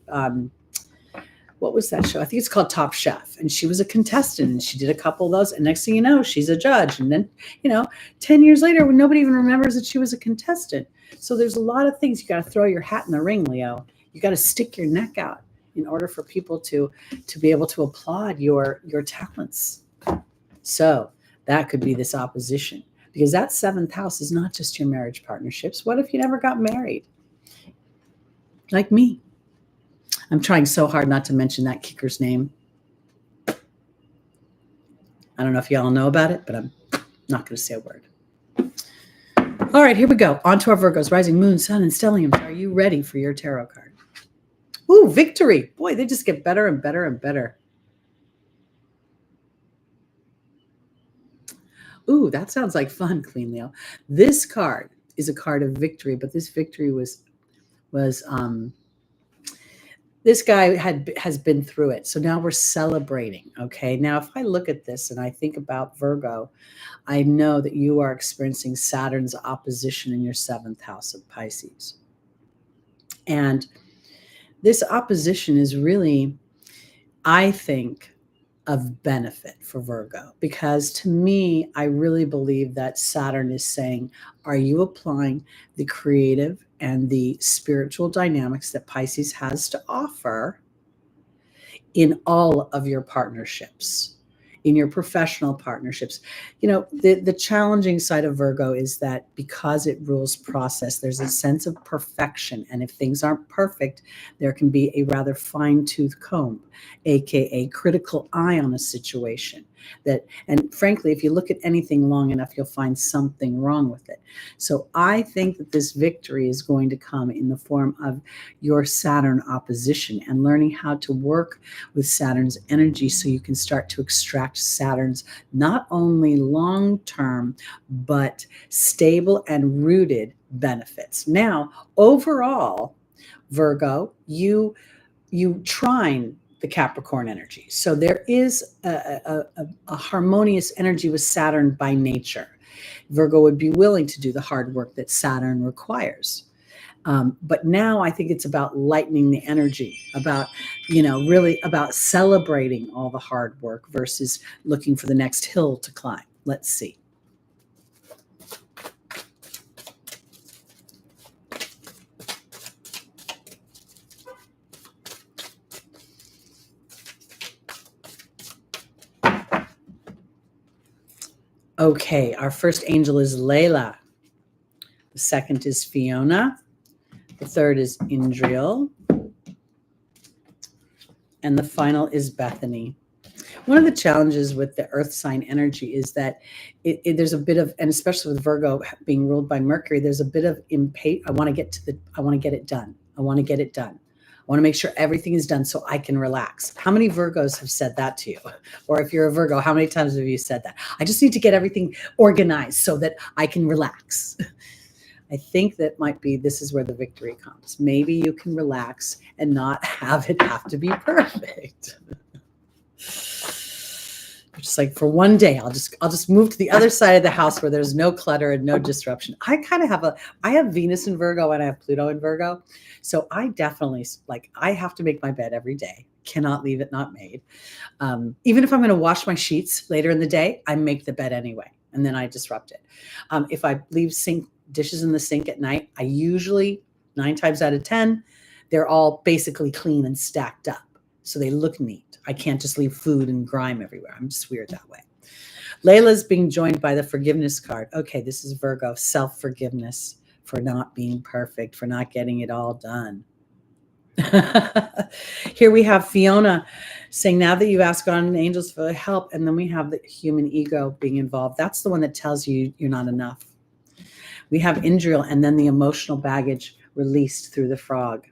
what was that show? I think it's called Top Chef. And she was a contestant and she did a couple of those. And next thing you know, she's a judge. And then, 10 years later, when nobody even remembers that she was a contestant. So there's a lot of things. You got to throw your hat in the ring, Leo. You got to stick your neck out in order for people to be able to applaud your talents. So that could be this opposition, because that 7th house is not just your marriage partnerships. What if you never got married? Like me. I'm trying so hard not to mention that kicker's name. I don't know if y'all know about it, but I'm not going to say a word. All right, here we go. On to our Virgos, rising moon, sun, and stelliums. Are you ready for your tarot card? Ooh, victory. Boy, they just get better and better and better. Ooh, that sounds like fun, Clean Leo. This card is a card of victory, but this victory was this guy has been through it. So now we're celebrating. Okay. Now, if I look at this and I think about Virgo, I know that you are experiencing Saturn's opposition in your 7th house of Pisces. And this opposition is really, I think, of benefit for Virgo, because to me, I really believe that Saturn is saying, are you applying the creative and the spiritual dynamics that Pisces has to offer in all of your partnerships, in your professional partnerships? The challenging side of Virgo is that because it rules process, there's a sense of perfection. And if things aren't perfect, there can be a rather fine-tooth comb, aka critical eye on a situation. And frankly, if you look at anything long enough, you'll find something wrong with it. So I think that this victory is going to come in the form of your Saturn opposition and learning how to work with Saturn's energy so you can start to extract Saturn's not only long-term, but stable and rooted benefits. Now, overall, Virgo, you trine the Capricorn energy. So there is a harmonious energy with Saturn by nature. Virgo would be willing to do the hard work that Saturn requires. But now I think it's about lightening the energy, about, really about celebrating all the hard work versus looking for the next hill to climb. Let's see. Okay, our first angel is Layla. The second is Fiona. The third is Indriel. And the final is Bethany. One of the challenges with the earth sign energy is that there's a bit of, and especially with Virgo being ruled by Mercury, there's a bit of I want to get it done. I want to get it done. I want to make sure everything is done so I can relax. How many Virgos have said that to you? Or if you're a Virgo, how many times have you said that? I just need to get everything organized so that I can relax. I think that this is where the victory comes. Maybe you can relax and not have it have to be perfect. Just like for one day, I'll just move to the other side of the house where there's no clutter and no disruption. I have Venus in Virgo and I have Pluto in Virgo. So I definitely I have to make my bed every day. Cannot leave it not made. Even if I'm going to wash my sheets later in the day, I make the bed anyway. And then I disrupt it. If I leave dishes in the sink at night, I usually 9 times out of 10, they're all basically clean and stacked up. So they look neat. I can't just leave food and grime everywhere. I'm just weird that way. Layla's being joined by the forgiveness card. Okay, this is Virgo, self-forgiveness for not being perfect, for not getting it all done. Here we have Fiona saying, now that you've asked God and angels for help, and then we have the human ego being involved. That's the one that tells you you're not enough. We have Indriel, and then the emotional baggage released through the frog.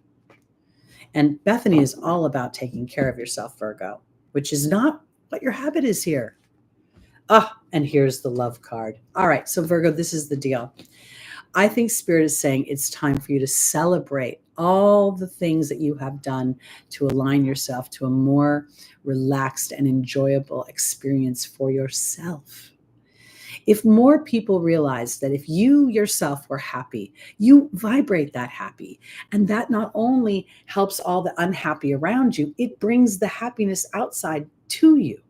And Bethany is all about taking care of yourself, Virgo, which is not what your habit is here. And here's the love card. All right, so Virgo, this is the deal. I think Spirit is saying it's time for you to celebrate all the things that you have done to align yourself to a more relaxed and enjoyable experience for yourself. If more people realize that if you yourself were happy, you vibrate that happy. And that not only helps all the unhappy around you, it brings the happiness outside to you.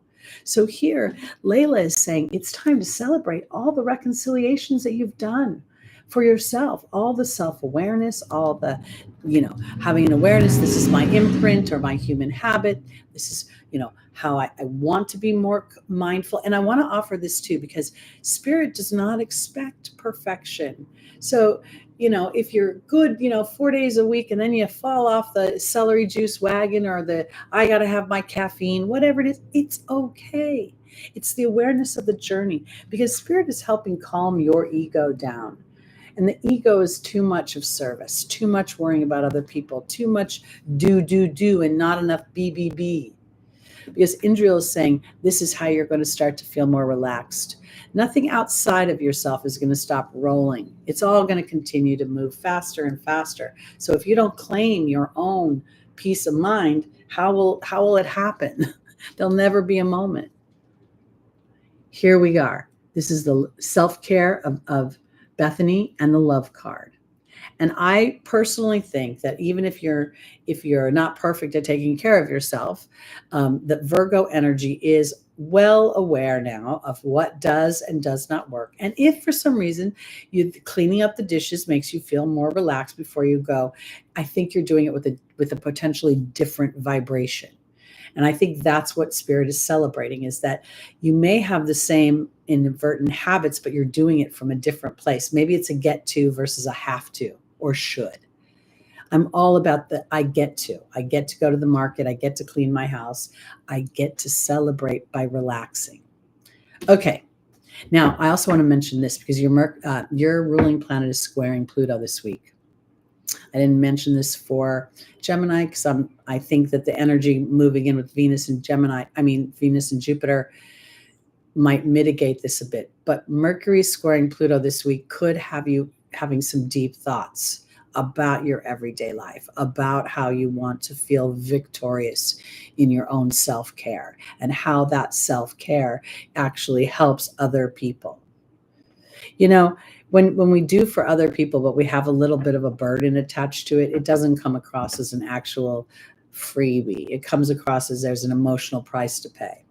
So here, Layla is saying it's time to celebrate all the reconciliations that you've done for yourself, all the self-awareness, all the, having an awareness, this is my imprint or my human habit. This is, how I want to be more mindful. And I want to offer this too, because spirit does not expect perfection. So, if you're good, 4 days a week, and then you fall off the celery juice wagon or I got to have my caffeine, whatever it is, it's okay. It's the awareness of the journey, because spirit is helping calm your ego down. And the ego is too much of service, too much worrying about other people, too much do, and not enough be. Because Indriel is saying this is how you're going to start to feel more relaxed. Nothing outside of yourself is going to stop rolling. It's all going to continue to move faster and faster. So if you don't claim your own peace of mind, how will it happen? There'll never be a moment. Here we are. This is the self-care of Bethany and the love card. And I personally think that even if you're not perfect at taking care of yourself, that Virgo energy is well aware now of what does and does not work. And if for some reason cleaning up the dishes makes you feel more relaxed before you go, I think you're doing it with a potentially different vibration. And I think that's what spirit is celebrating, is that you may have the same inadvertent habits, but you're doing it from a different place. Maybe it's a get to versus a have to or should. I'm all about I get to go to the market. I get to clean my house. I get to celebrate by relaxing. Okay. Now, I also want to mention this because your ruling planet is squaring Pluto this week. I didn't mention this for Gemini because I think that the energy moving in with Venus and Jupiter might mitigate this a bit. But Mercury squaring Pluto this week could have you having some deep thoughts about your everyday life, about how you want to feel victorious in your own self-care and how that self-care actually helps other people. When we do for other people, but we have a little bit of a burden attached to it, it doesn't come across as an actual freebie. It comes across as there's an emotional price to pay.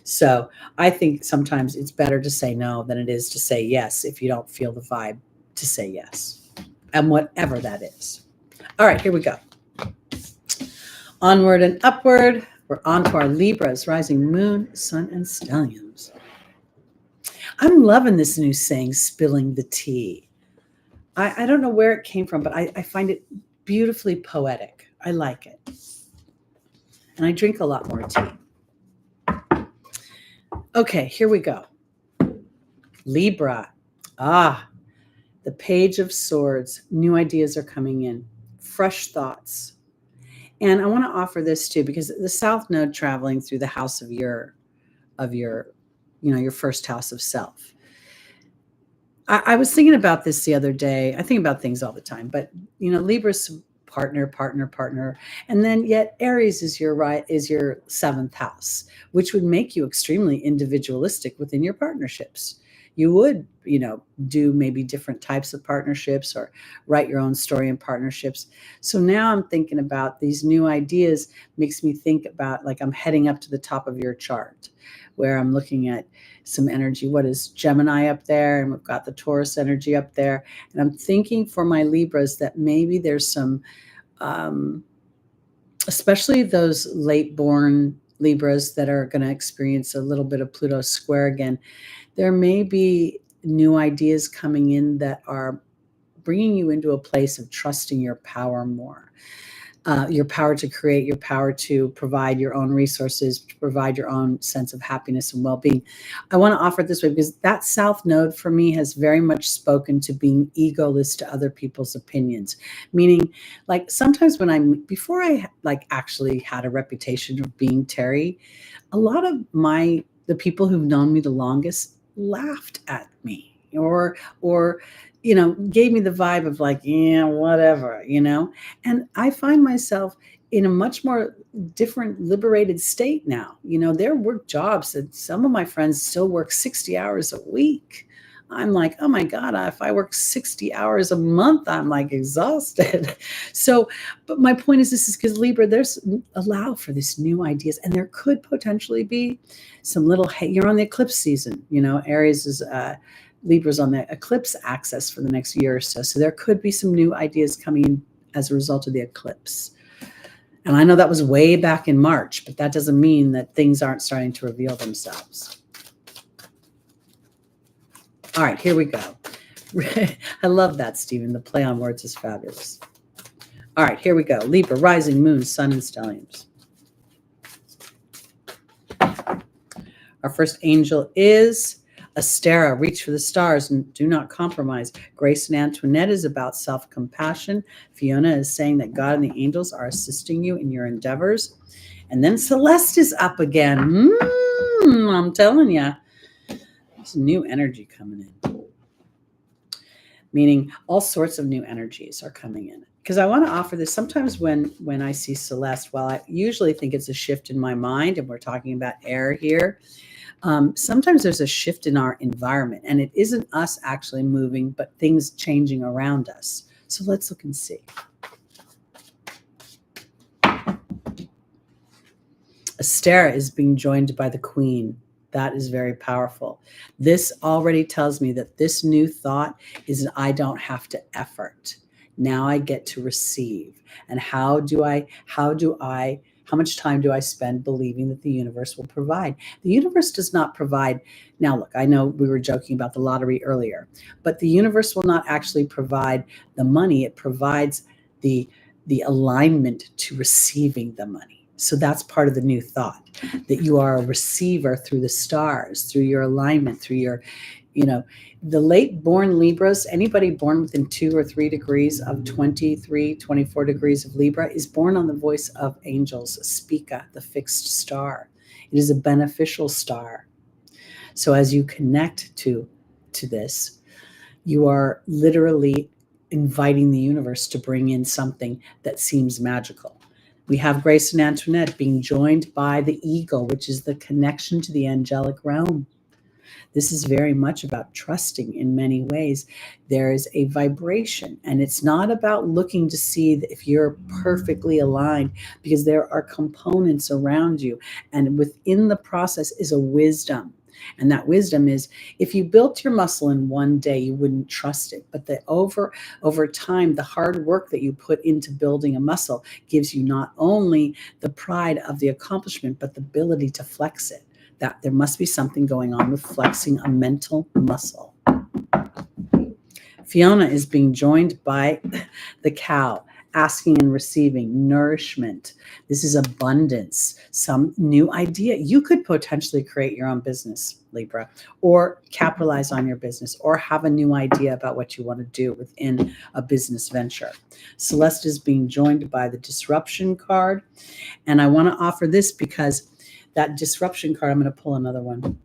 So I think sometimes it's better to say no than it is to say yes if you don't feel the vibe to say yes, and whatever that is. All right, here we go. Onward and upward. We're on to our Libras, rising moon, sun, and stelliums. I'm loving this new saying, spilling the tea. I don't know where it came from, but I find it beautifully poetic. I like it. And I drink a lot more tea. Okay, here we go. Libra. The Page of Swords. New ideas are coming in. Fresh thoughts. And I want to offer this too, because the South Node traveling through the house of your first house of self. I was thinking about this the other day. I think about things all the time, but Libra's partner, and then yet Aries is your seventh house, which would make you extremely individualistic within your partnerships. You would, do maybe different types of partnerships or write your own story in partnerships. So now I'm thinking about these new ideas, makes me think about like I'm heading up to the top of your chart where I'm looking at some energy. What is Gemini up there? And we've got the Taurus energy up there. And I'm thinking for my Libras that maybe there's some, especially those late born Libras that are going to experience a little bit of Pluto square again. There may be new ideas coming in that are bringing you into a place of trusting your power more, your power to create, your power to provide your own resources, to provide your own sense of happiness and well-being. I want to offer it this way because that South Node for me has very much spoken to being egoless to other people's opinions. Meaning, like sometimes before I actually had a reputation of being Teri, a lot of the people who've known me the longest laughed at me or gave me the vibe of like, yeah, whatever, and I find myself in a much more different liberated state now. There work jobs that some of my friends still work 60 hours a week. I'm like, oh my God, if I work 60 hours a month, I'm like exhausted. So, but my point is, this is because Libra, there's allow for this new ideas, and there could potentially be some little, you're on the eclipse season, Aries is, Libra's on the eclipse axis for the next year or so. So there could be some new ideas coming in as a result of the eclipse. And I know that was way back in March, but that doesn't mean that things aren't starting to reveal themselves. All right, here we go. I love that, Stephen. The play on words is fabulous. All right, here we go. Libra, rising, moon, sun, and stelliums. Our first angel is Astera, reach for the stars and do not compromise. Grace and Antoinette is about self-compassion. Fiona is saying that God and the angels are assisting you in your endeavors. And then Celeste is up again. I'm telling you, there's new energy coming in. Meaning all sorts of new energies are coming in. Because I want to offer this. Sometimes when I see Celeste, well, I usually think it's a shift in my mind, and we're talking about air here. Sometimes there's a shift in our environment, and it isn't us actually moving, but things changing around us. So let's look and see. Astera is being joined by the Queen. That is very powerful. This already tells me that this new thought is that I don't have to effort. Now I get to receive. And how much time do I spend believing that the universe will provide? The universe does not provide. Now, look, I know we were joking about the lottery earlier, but the universe will not actually provide the money. It provides the alignment to receiving the money. So that's part of the new thought, that you are a receiver through the stars, through your alignment, through your, the late born Libras, anybody born within 2 or 3 degrees of 23, 24 degrees of Libra is born on the voice of angels, Spica, the fixed star. It is a beneficial star. So as you connect to this, you are literally inviting the universe to bring in something that seems magical. We have Grace and Antoinette being joined by the eagle, which is the connection to the angelic realm. This is very much about trusting in many ways. There is a vibration, and it's not about looking to see if you're perfectly aligned, because there are components around you, and within the process is a wisdom. And that wisdom is, if you built your muscle in one day, you wouldn't trust it. But over time, the hard work that you put into building a muscle gives you not only the pride of the accomplishment, but the ability to flex it. That there must be something going on with flexing a mental muscle. Fiona is being joined by the cow, asking and receiving nourishment. This is abundance, some new idea. You could potentially create your own business, Libra, or capitalize on your business, or have a new idea about what you want to do within a business venture. Celeste is being joined by the disruption card. And I want to offer this because that disruption card, I'm going to pull another one.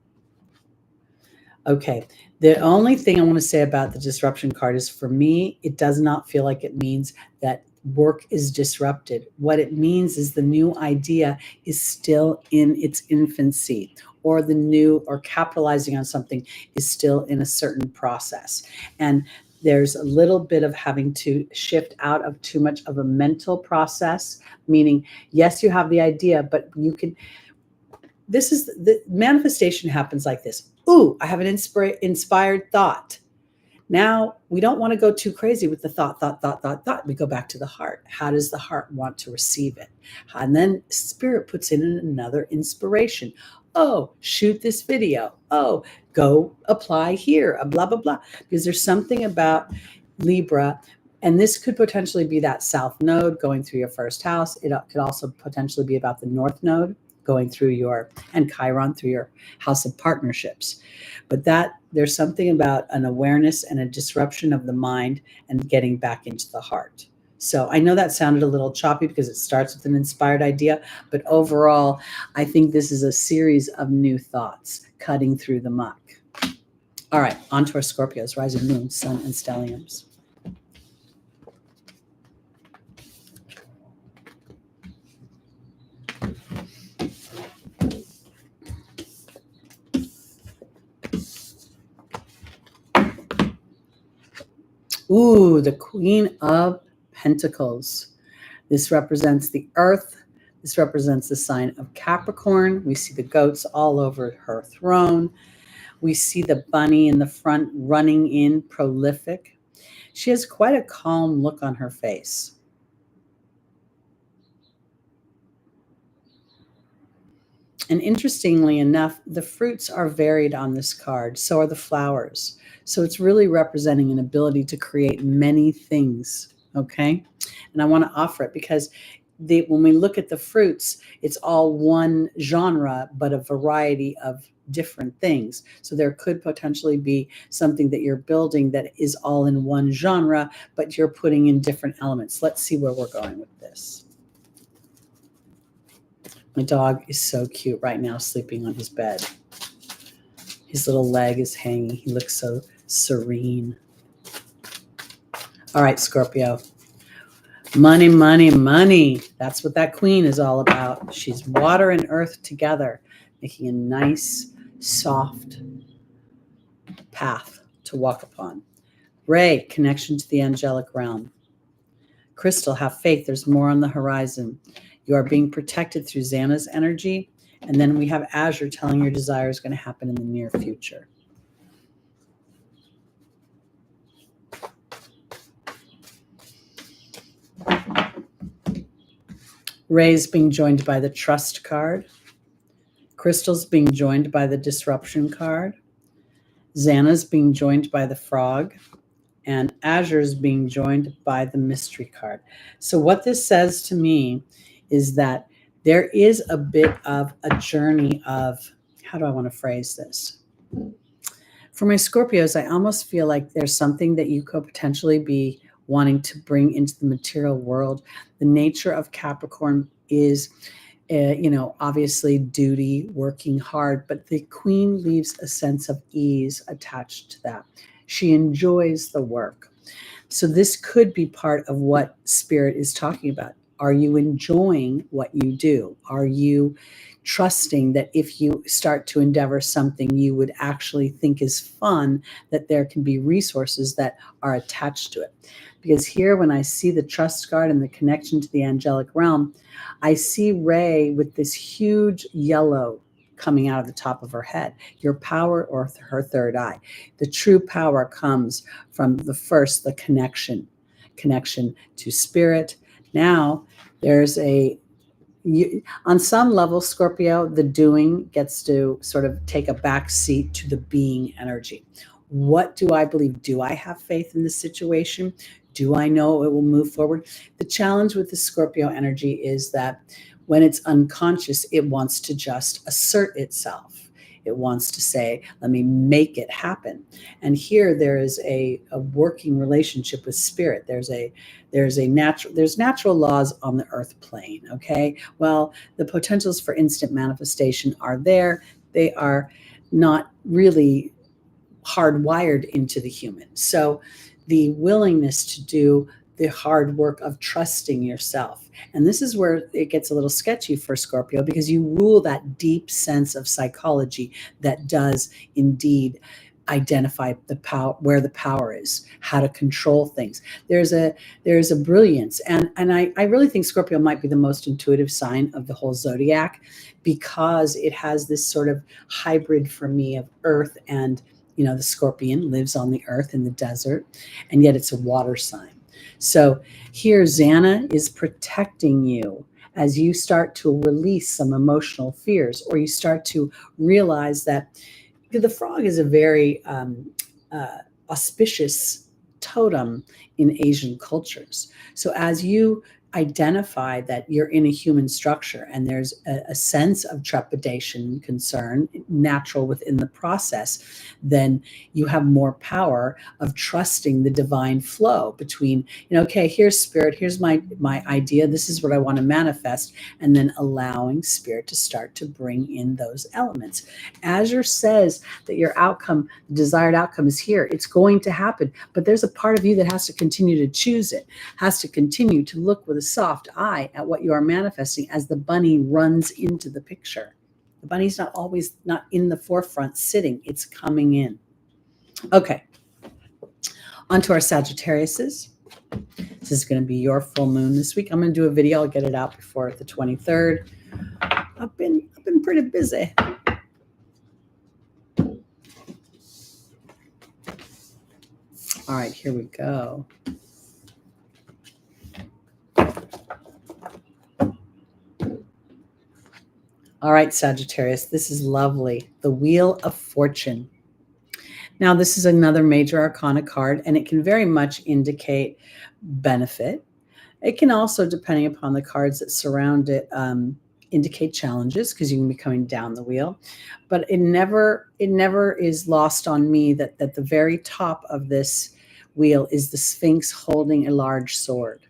Okay. The only thing I want to say about the disruption card is, for me, it does not feel like it means that work is disrupted. What it means is the new idea is still in its infancy, or capitalizing on something is still in a certain process. And there's a little bit of having to shift out of too much of a mental process, meaning, yes, you have the idea, but you can, the manifestation happens like this. Ooh, I have an inspired thought. Now, we don't want to go too crazy with the thought. We go back to the heart. How does the heart want to receive it? And then spirit puts in another inspiration. Oh, shoot this video. Oh, go apply here, blah, blah, blah. Because there's something about Libra, and this could potentially be that south node going through your first house. It could also potentially be about the north node going through and Chiron through your house of partnerships. But there's something about an awareness and a disruption of the mind and getting back into the heart. So I know that sounded a little choppy because it starts with an inspired idea, but overall, I think this is a series of new thoughts cutting through the muck. All right, on to our Scorpios, rising moon, sun, and stelliums. Ooh, the Queen of Pentacles. This represents the earth. This represents the sign of Capricorn. We see the goats all over her throne. We see the bunny in the front running in, prolific. She has quite a calm look on her face. And interestingly enough, the fruits are varied on this card. So are the flowers. So it's really representing an ability to create many things. Okay. And I want to offer it because when we look at the fruits, it's all one genre, but a variety of different things. So there could potentially be something that you're building that is all in one genre, but you're putting in different elements. Let's see where we're going with this. My dog is so cute right now, sleeping on his bed. His little leg is hanging. He looks so serene. All right, Scorpio. Money, money, money. That's what that queen is all about. She's water and earth together, making a nice, soft path to walk upon. Ray, connection to the angelic realm. Crystal, have faith. There's more on the horizon. You are being protected through Xana's energy. And then we have Azure telling your desire is going to happen in the near future. Ray's being joined by the Trust card. Crystal's being joined by the Disruption card. Xana's being joined by the Frog. And Azure's being joined by the Mystery card. So what this says to me is that there is a bit of a journey of, how do I want to phrase this? For my Scorpios, I almost feel like there's something that you could potentially be wanting to bring into the material world. The nature of Capricorn is, obviously duty, working hard, but the queen leaves a sense of ease attached to that. She enjoys the work. So this could be part of what Spirit is talking about. Are you enjoying what you do? Are you trusting that if you start to endeavor something you would actually think is fun, that there can be resources that are attached to it? Because here, when I see the Trust card and the connection to the angelic realm, I see Ray with this huge yellow coming out of the top of her head, your power or her third eye. The true power comes from the connection to Spirit. Now there's on some level, Scorpio, the doing gets to sort of take a back seat to the being energy. What do I believe? Do I have faith in this situation? Do I know it will move forward? The challenge with the Scorpio energy is that when it's unconscious, it wants to just assert itself. It wants to say, let me make it happen. And here there is a working relationship with Spirit. There's natural laws on the earth plane. Okay. Well, the potentials for instant manifestation are there. They are not really hardwired into the human. So the willingness to do the hard work of trusting yourself. And this is where it gets a little sketchy for Scorpio, because you rule that deep sense of psychology that does indeed identify the power, where the power is, how to control things. There's a brilliance. And I really think Scorpio might be the most intuitive sign of the whole zodiac, because it has this sort of hybrid for me of earth and, the Scorpion lives on the earth in the desert, and yet it's a water sign. So here Xana is protecting you as you start to release some emotional fears, or you start to realize that the frog is a very auspicious totem in Asian cultures. So as you identify that you're in a human structure and there's a sense of trepidation, concern, natural within the process, then you have more power of trusting the divine flow between, okay, here's Spirit, here's my idea, this is what I want to manifest, and then allowing Spirit to start to bring in those elements. Azure says that your outcome, the desired outcome, is here. It's going to happen, but there's a part of you that has to continue to choose it, has to continue to look with a soft eye at what you are manifesting as the bunny runs into the picture. The bunny's not in the forefront sitting, it's coming in. Okay. Onto our Sagittariuses. This is going to be your full moon this week. I'm going to do a video. I'll get it out before the 23rd. I've been pretty busy. All right, here we go. All right, Sagittarius, this is lovely. The Wheel of Fortune. Now, this is another major arcana card, and it can very much indicate benefit. It can also, depending upon the cards that surround it, indicate challenges because you can be coming down the wheel. But it never is lost on me that the very top of this wheel is the Sphinx holding a large sword.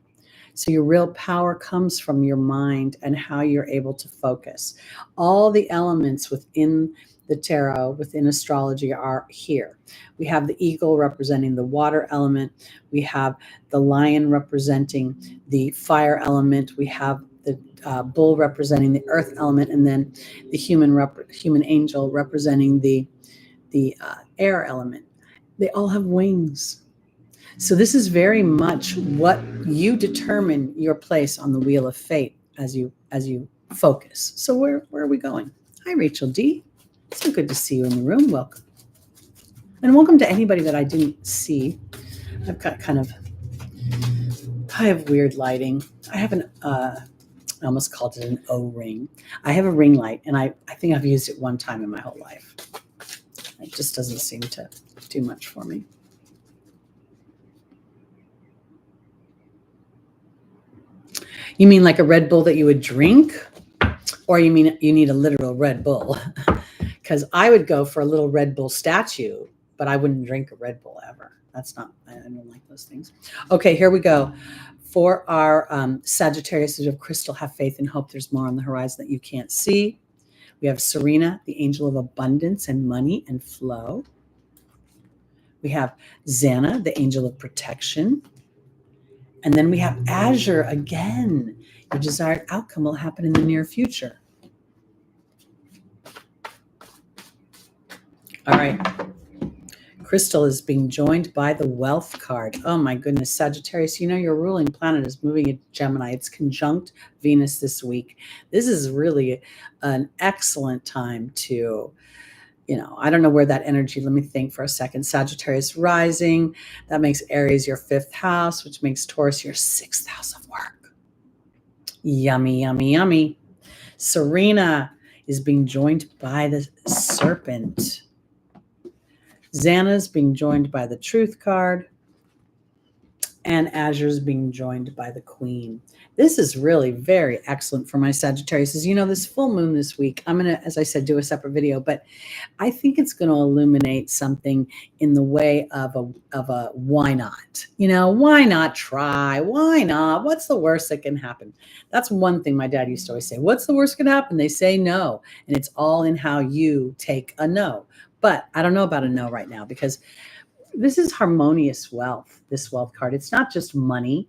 So your real power comes from your mind and how you're able to focus. All the elements within the tarot, within astrology, are here. We have the eagle representing the water element. We have the lion representing the fire element. We have the bull representing the earth element, and then the human angel representing the air element. They all have wings. So this is very much what you determine your place on the wheel of fate as you focus. So where are we going? Hi, Rachel D. So good to see you in the room. Welcome. And welcome to anybody that I didn't see. I've got I have weird lighting. I have I almost called it an O-ring. I have a ring light, and I think I've used it one time in my whole life. It just doesn't seem to do much for me. You mean like a Red Bull that you would drink? Or you mean you need a literal Red Bull? Because I would go for a little Red Bull statue, but I wouldn't drink a Red Bull ever. I don't like those things. Okay, here we go. For our Sagittarius of crystal, have faith and hope. There's more on the horizon that you can't see. We have Serena, the angel of abundance and money and flow. We have Xana, the angel of protection. And then we have Azure again. Your desired outcome will happen in the near future. All right. Crystal is being joined by the wealth card. Oh my goodness, Sagittarius, you know your ruling planet is moving in Gemini. It's conjunct Venus this week. This is really an excellent time to, I don't know where that energy, let me think for a second. Sagittarius rising, that makes Aries your 5th house, which makes Taurus your 6th house of work. Yummy, yummy, yummy. Serena is being joined by the serpent. Xana's being joined by the truth card. And Azure's being joined by the Queen. This is really very excellent for my Sagittarius. This full moon this week, I'm going to, as I said, do a separate video, but I think it's going to illuminate something in the way of a why not? Why not try? Why not? What's the worst that can happen? That's one thing my dad used to always say. What's the worst that can happen? They say no. And it's all in how you take a no. But I don't know about a no right now because this is harmonious wealth, this wealth card. It's not just money.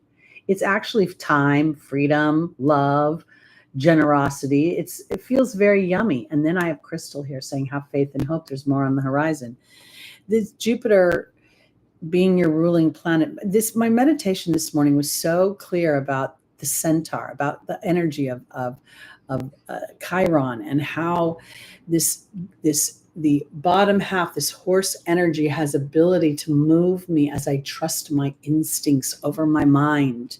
It's actually time, freedom, love, generosity. It feels very yummy. And then I have Crystal here saying, have faith and hope. There's more on the horizon. This Jupiter being your ruling planet. My meditation this morning was so clear about the centaur, about the energy of Chiron, and how the bottom half, this horse energy, has ability to move me as I trust my instincts over my mind.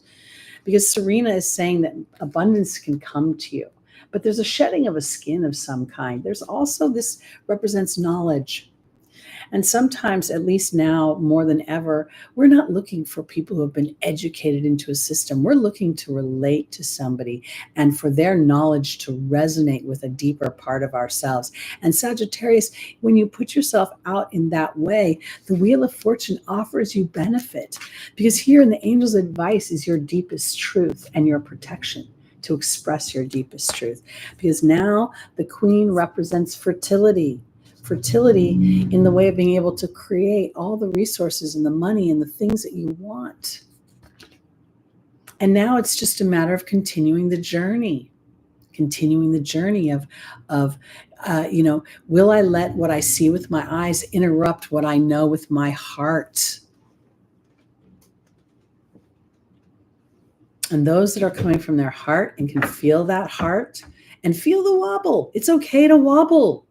Because Serena is saying that abundance can come to you, but there's a shedding of a skin of some kind. There's also, this represents knowledge. And sometimes, at least now more than ever, we're not looking for people who have been educated into a system. We're looking to relate to somebody and for their knowledge to resonate with a deeper part of ourselves. And Sagittarius, when you put yourself out in that way, the Wheel of Fortune offers you benefit, because here in the angel's advice is your deepest truth and your protection to express your deepest truth. Because now the Queen represents fertility in the way of being able to create all the resources and the money and the things that you want. And now it's just a matter of continuing the journey of will I let what I see with my eyes interrupt what I know with my heart? And those that are coming from their heart and can feel that heart and feel the wobble. It's okay to wobble.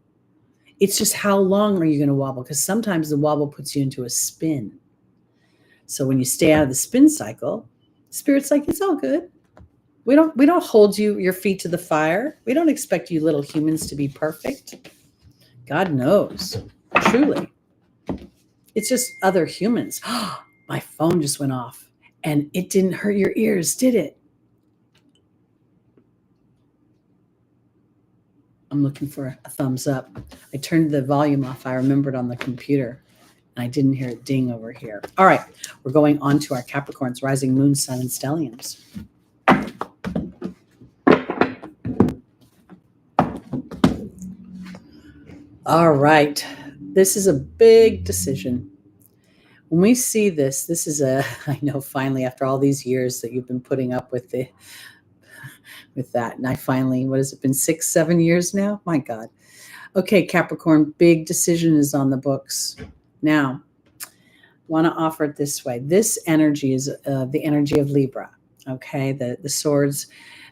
It's just how long are you going to wobble? Because sometimes the wobble puts you into a spin. So when you stay out of the spin cycle, Spirit's like, it's all good. We don't hold your feet to the fire. We don't expect you little humans to be perfect. God knows, truly. It's just other humans. My phone just went off and it didn't hurt your ears, did it? I'm looking for a thumbs up. I turned the volume off. I remembered on the computer and I didn't hear it ding over here. All right, we're going on to our Capricorns, rising moon, sun, and stelliums. All right, this is a big decision. When we see this is I know finally after all these years that you've been putting up with that. And I finally, what has it been, 6-7 years now? My God. Okay, Capricorn, big decision is on the books. Now, want to offer it this way. This energy is the energy of Libra. Okay, the swords,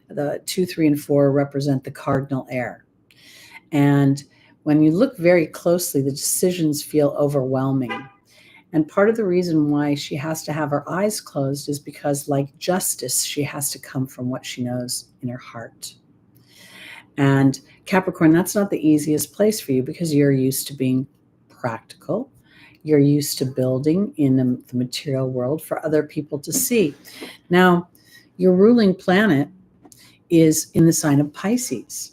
the 2, 3, and 4 represent the cardinal air. And when you look very closely, the decisions feel overwhelming. And part of the reason why she has to have her eyes closed is because, like justice, she has to come from what she knows in her heart. And Capricorn, that's not the easiest place for you because you're used to being practical. You're used to building in the material world for other people to see. Now, your ruling planet is in the sign of Pisces.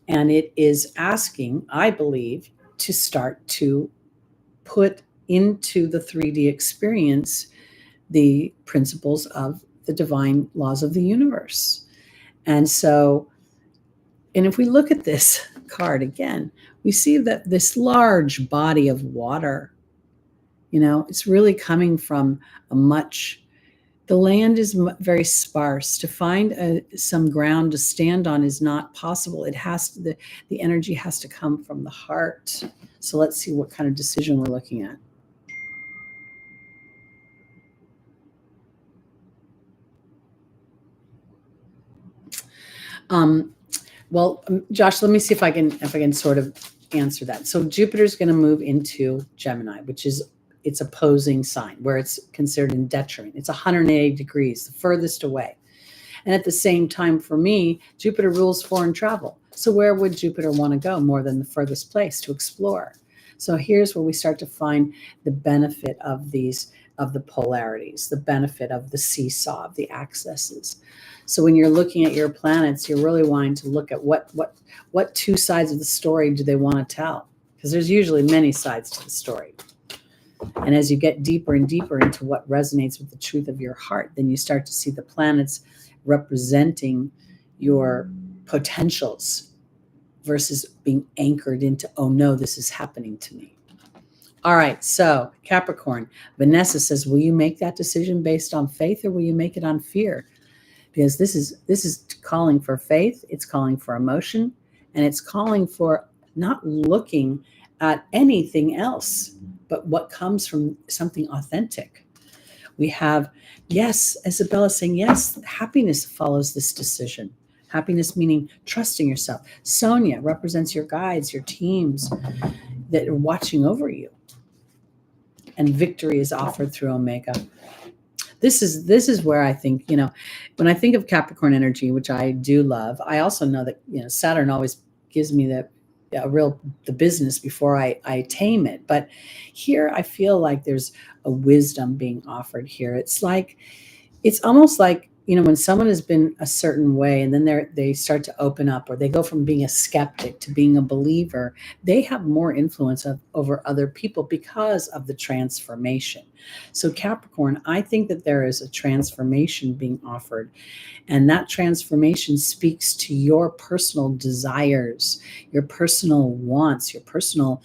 And it is asking, I believe, to start to put into the 3D experience the principles of the divine laws of the universe. And so, and if we look at this card again, we see that this large body of water, it's really coming from the land is very sparse. To find some ground to stand on is not possible. It has to, the energy has to come from the heart. So let's see what kind of decision we're looking at. Josh, let me see if I can sort of answer that. So Jupiter's going to move into Gemini, which is its opposing sign, where it's considered in detriment. It's 180 degrees, the furthest away. And at the same time, for me, Jupiter rules foreign travel. So where would Jupiter want to go more than the furthest place to explore? So here's where we start to find the benefit of the polarities, the benefit of the seesaw, of the axes. So when you're looking at your planets, you're really wanting to look at what two sides of the story do they want to tell? Because there's usually many sides to the story. And as you get deeper and deeper into what resonates with the truth of your heart, then you start to see the planets representing your potentials versus being anchored into, oh no, this is happening to me. All right, so Capricorn, Vanessa says, will you make that decision based on faith or will you make it on fear? Because this is calling for faith, it's calling for emotion, and it's calling for not looking at anything else but what comes from something authentic. We have, yes, Isabella saying, yes, happiness follows this decision. Happiness meaning trusting yourself. Sonia represents your guides, your teams that are watching over you. And victory is offered through Omega. This is where I think, when I think of Capricorn energy, which I do love, I also know that, Saturn always gives me the business before I tame it. But here I feel like there's a wisdom being offered here. It's almost like, when someone has been a certain way and then they start to open up, or they go from being a skeptic to being a believer, they have more influence over other people because of the transformation. So Capricorn, I think that there is a transformation being offered, and that transformation speaks to your personal desires, your personal wants, your personal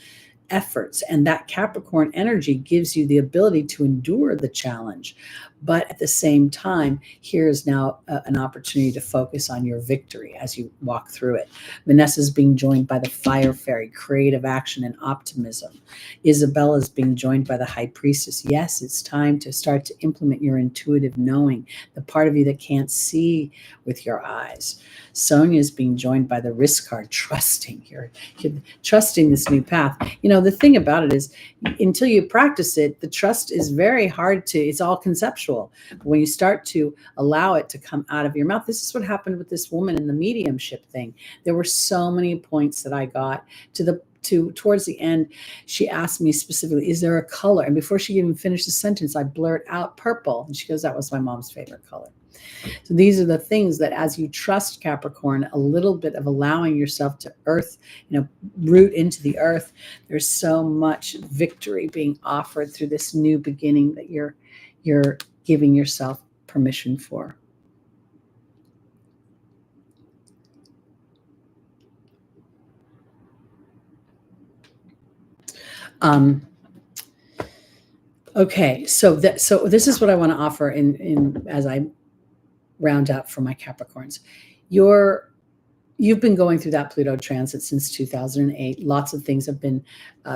efforts. And that Capricorn energy gives you the ability to endure the challenge. But at the same time, here is now an opportunity to focus on your victory as you walk through it. Vanessa's being joined by the fire fairy, creative action and optimism. Isabella's being joined by the high priestess. Yes, it's time to start to implement your intuitive knowing, the part of you that can't see with your eyes. Sonia's being joined by the risk card, trusting. You're trusting this new path. The thing about it is, until you practice it, the trust is very hard to, it's all conceptual. But when you start to allow it to come out of your mouth, this is what happened with this woman in the mediumship thing. There were so many points that I got towards the end. She asked me specifically, is there a color? And before she even finished the sentence, I blurt out purple. And she goes, that was my mom's favorite color. So these are the things that, as you trust Capricorn, a little bit of allowing yourself to earth, root into the earth, there's so much victory being offered through this new beginning that you're giving yourself permission for. Okay, so this is what I want to offer in as I round up for my Capricorns. You've been going through that Pluto transit since 2008. Lots of things have been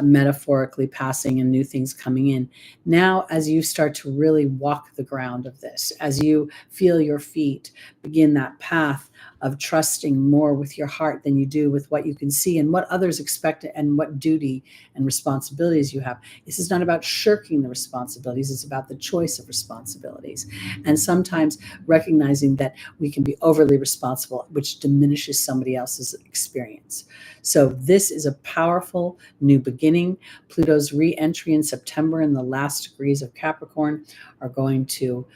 metaphorically passing and new things coming in. Now, as you start to really walk the ground of this, as you feel your feet begin that path of trusting more with your heart than you do with what you can see and what others expect and what duty and responsibilities you have. This is not about shirking the responsibilities. It's about the choice of responsibilities. And sometimes recognizing that we can be overly responsible, which diminishes somebody else's experience. So this is a powerful new beginning. Pluto's re-entry in September in the last degrees of Capricorn are going to,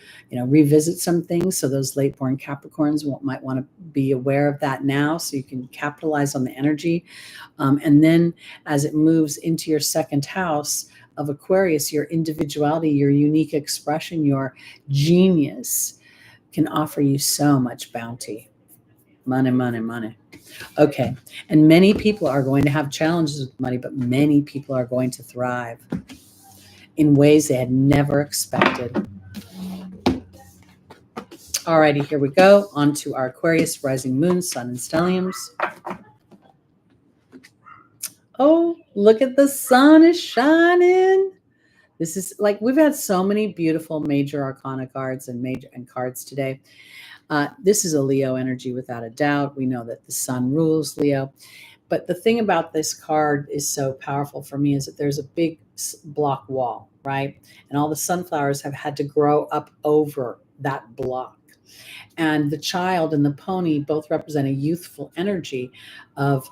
revisit some things. So those late-born Capricorns might want to be aware of that now, so you can capitalize on the energy. And then as it moves into your second house of Aquarius, your individuality, your unique expression, your genius can offer you so much bounty. Money, money, money. Okay. And many people are going to have challenges with money, but many people are going to thrive in ways they had never expected. Alrighty, here we go. On to our Aquarius, rising moon, sun, and stelliums. Oh, look at the sun is shining. This is like, we've had so many beautiful major arcana cards and cards today. This is a Leo energy without a doubt. We know that the sun rules Leo. But the thing about this card is so powerful for me is that there's a big block wall, right? And all the sunflowers have had to grow up over that block. And the child and the pony both represent a youthful energy of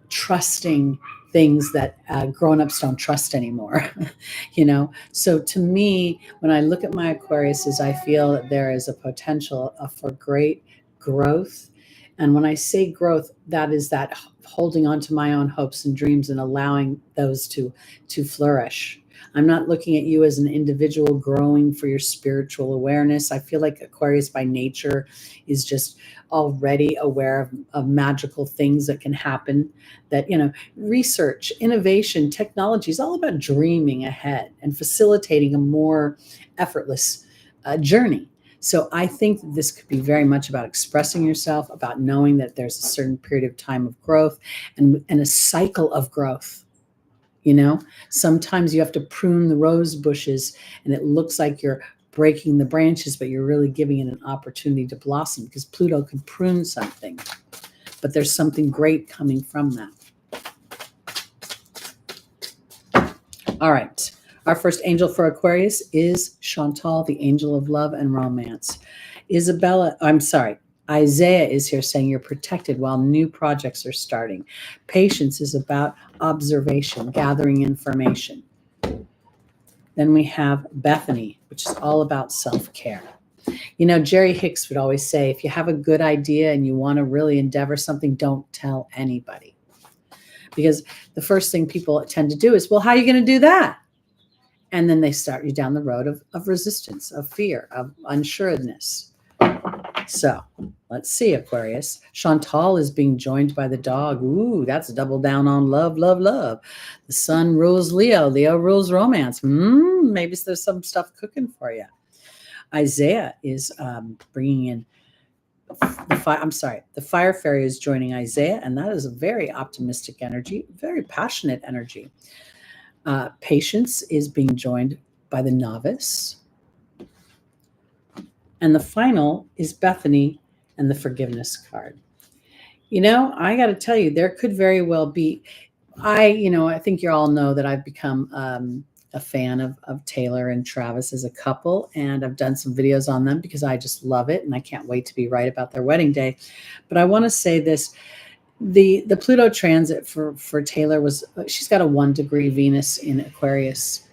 trusting things that grown-ups don't trust anymore. So to me, when I look at my Aquariuses, I feel that there is a potential for great growth. And when I say growth, that is that holding on to my own hopes and dreams and allowing those to flourish. I'm not looking at you as an individual growing for your spiritual awareness. I feel like Aquarius by nature is just already aware of magical things that can happen, that, research, innovation, technology is all about dreaming ahead and facilitating a more effortless journey. So I think this could be very much about expressing yourself, about knowing that there's a certain period of time of growth and a cycle of growth. Sometimes you have to prune the rose bushes and it looks like you're breaking the branches, but you're really giving it an opportunity to blossom, because Pluto can prune something, but there's something great coming from that. All right. Our first angel for Aquarius is Chantal, the angel of love and romance. Isaiah is here saying you're protected while new projects are starting. Patience is about observation, gathering information. Then we have Bethany, which is all about self-care. Jerry Hicks would always say, if you have a good idea and you want to really endeavor something, don't tell anybody. Because the first thing people tend to do is, well, how are you going to do that? And then they start you down the road of resistance, of fear, of unsureness. So let's see, Aquarius. Chantal is being joined by the dog. Ooh, that's double down on love, love, love. The sun rules Leo. Leo rules romance. Maybe there's some stuff cooking for you. Isaiah is bringing in the fire fairy is joining Isaiah, and that is a very optimistic energy, very passionate energy. Patience is being joined by the novice. And the final is Bethany and the forgiveness card. I got to tell you, there could very well be, I think you all know that I've become a fan of Taylor and Travis as a couple, and I've done some videos on them because I just love it, and I can't wait to be right about their wedding day. But I want to say this. The Pluto transit for Taylor she's got a 1-degree Venus in Aquarius.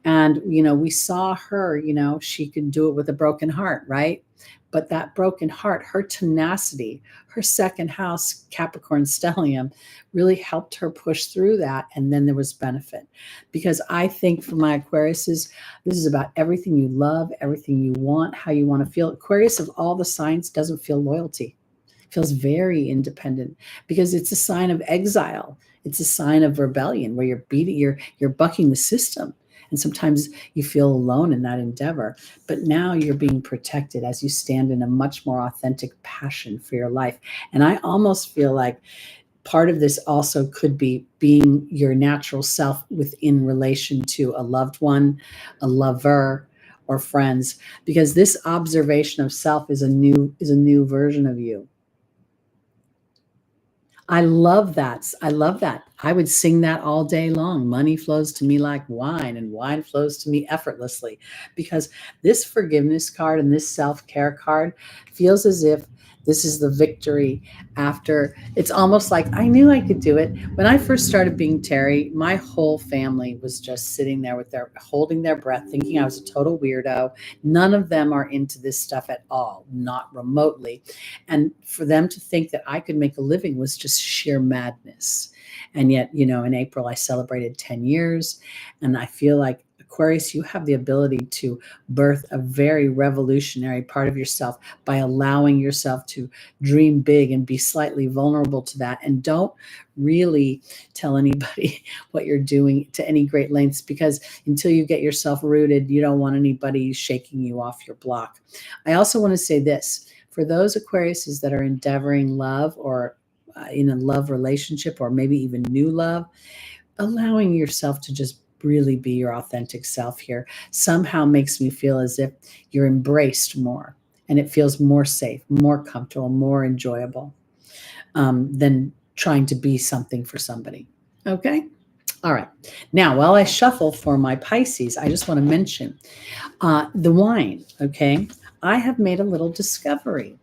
And, we saw her, she could do it with a broken heart, right? But that broken heart, her tenacity, her second house, Capricorn stellium, really helped her push through that. And then there was benefit. Because I think for my Aquariuses, this is about everything you love, everything you want, how you want to feel. Aquarius of all the signs doesn't feel loyalty. It feels very independent because it's a sign of exile. It's a sign of rebellion where you're bucking the system. And sometimes you feel alone in that endeavor, but now you're being protected as you stand in a much more authentic passion for your life. And I almost feel like part of this also could be being your natural self within relation to a loved one, a lover, or friends, because this observation of self is a new version of you. I love that. I love that. I would sing that all day long. Money flows to me like wine, and wine flows to me effortlessly, because this forgiveness card and this self-care card feels as if this is the victory after. It's almost like I knew I could do it. When I first started being Teri, my whole family was just sitting there holding their breath, thinking I was a total weirdo. None of them are into this stuff at all, not remotely. And for them to think that I could make a living was just sheer madness. And yet, in April, I celebrated 10 years. And I feel like, Aquarius, you have the ability to birth a very revolutionary part of yourself by allowing yourself to dream big and be slightly vulnerable to that. And don't really tell anybody what you're doing to any great lengths, because until you get yourself rooted, you don't want anybody shaking you off your block. I also want to say this. For those Aquariuses that are endeavoring love or in a love relationship, or maybe even new love, allowing yourself to just really be your authentic self here somehow makes me feel as if you're embraced more, and it feels more safe, more comfortable, more enjoyable than trying to be something for somebody. Okay. All right. Now, while I shuffle for my Pisces, I just want to mention the wine. Okay. I have made a little discovery.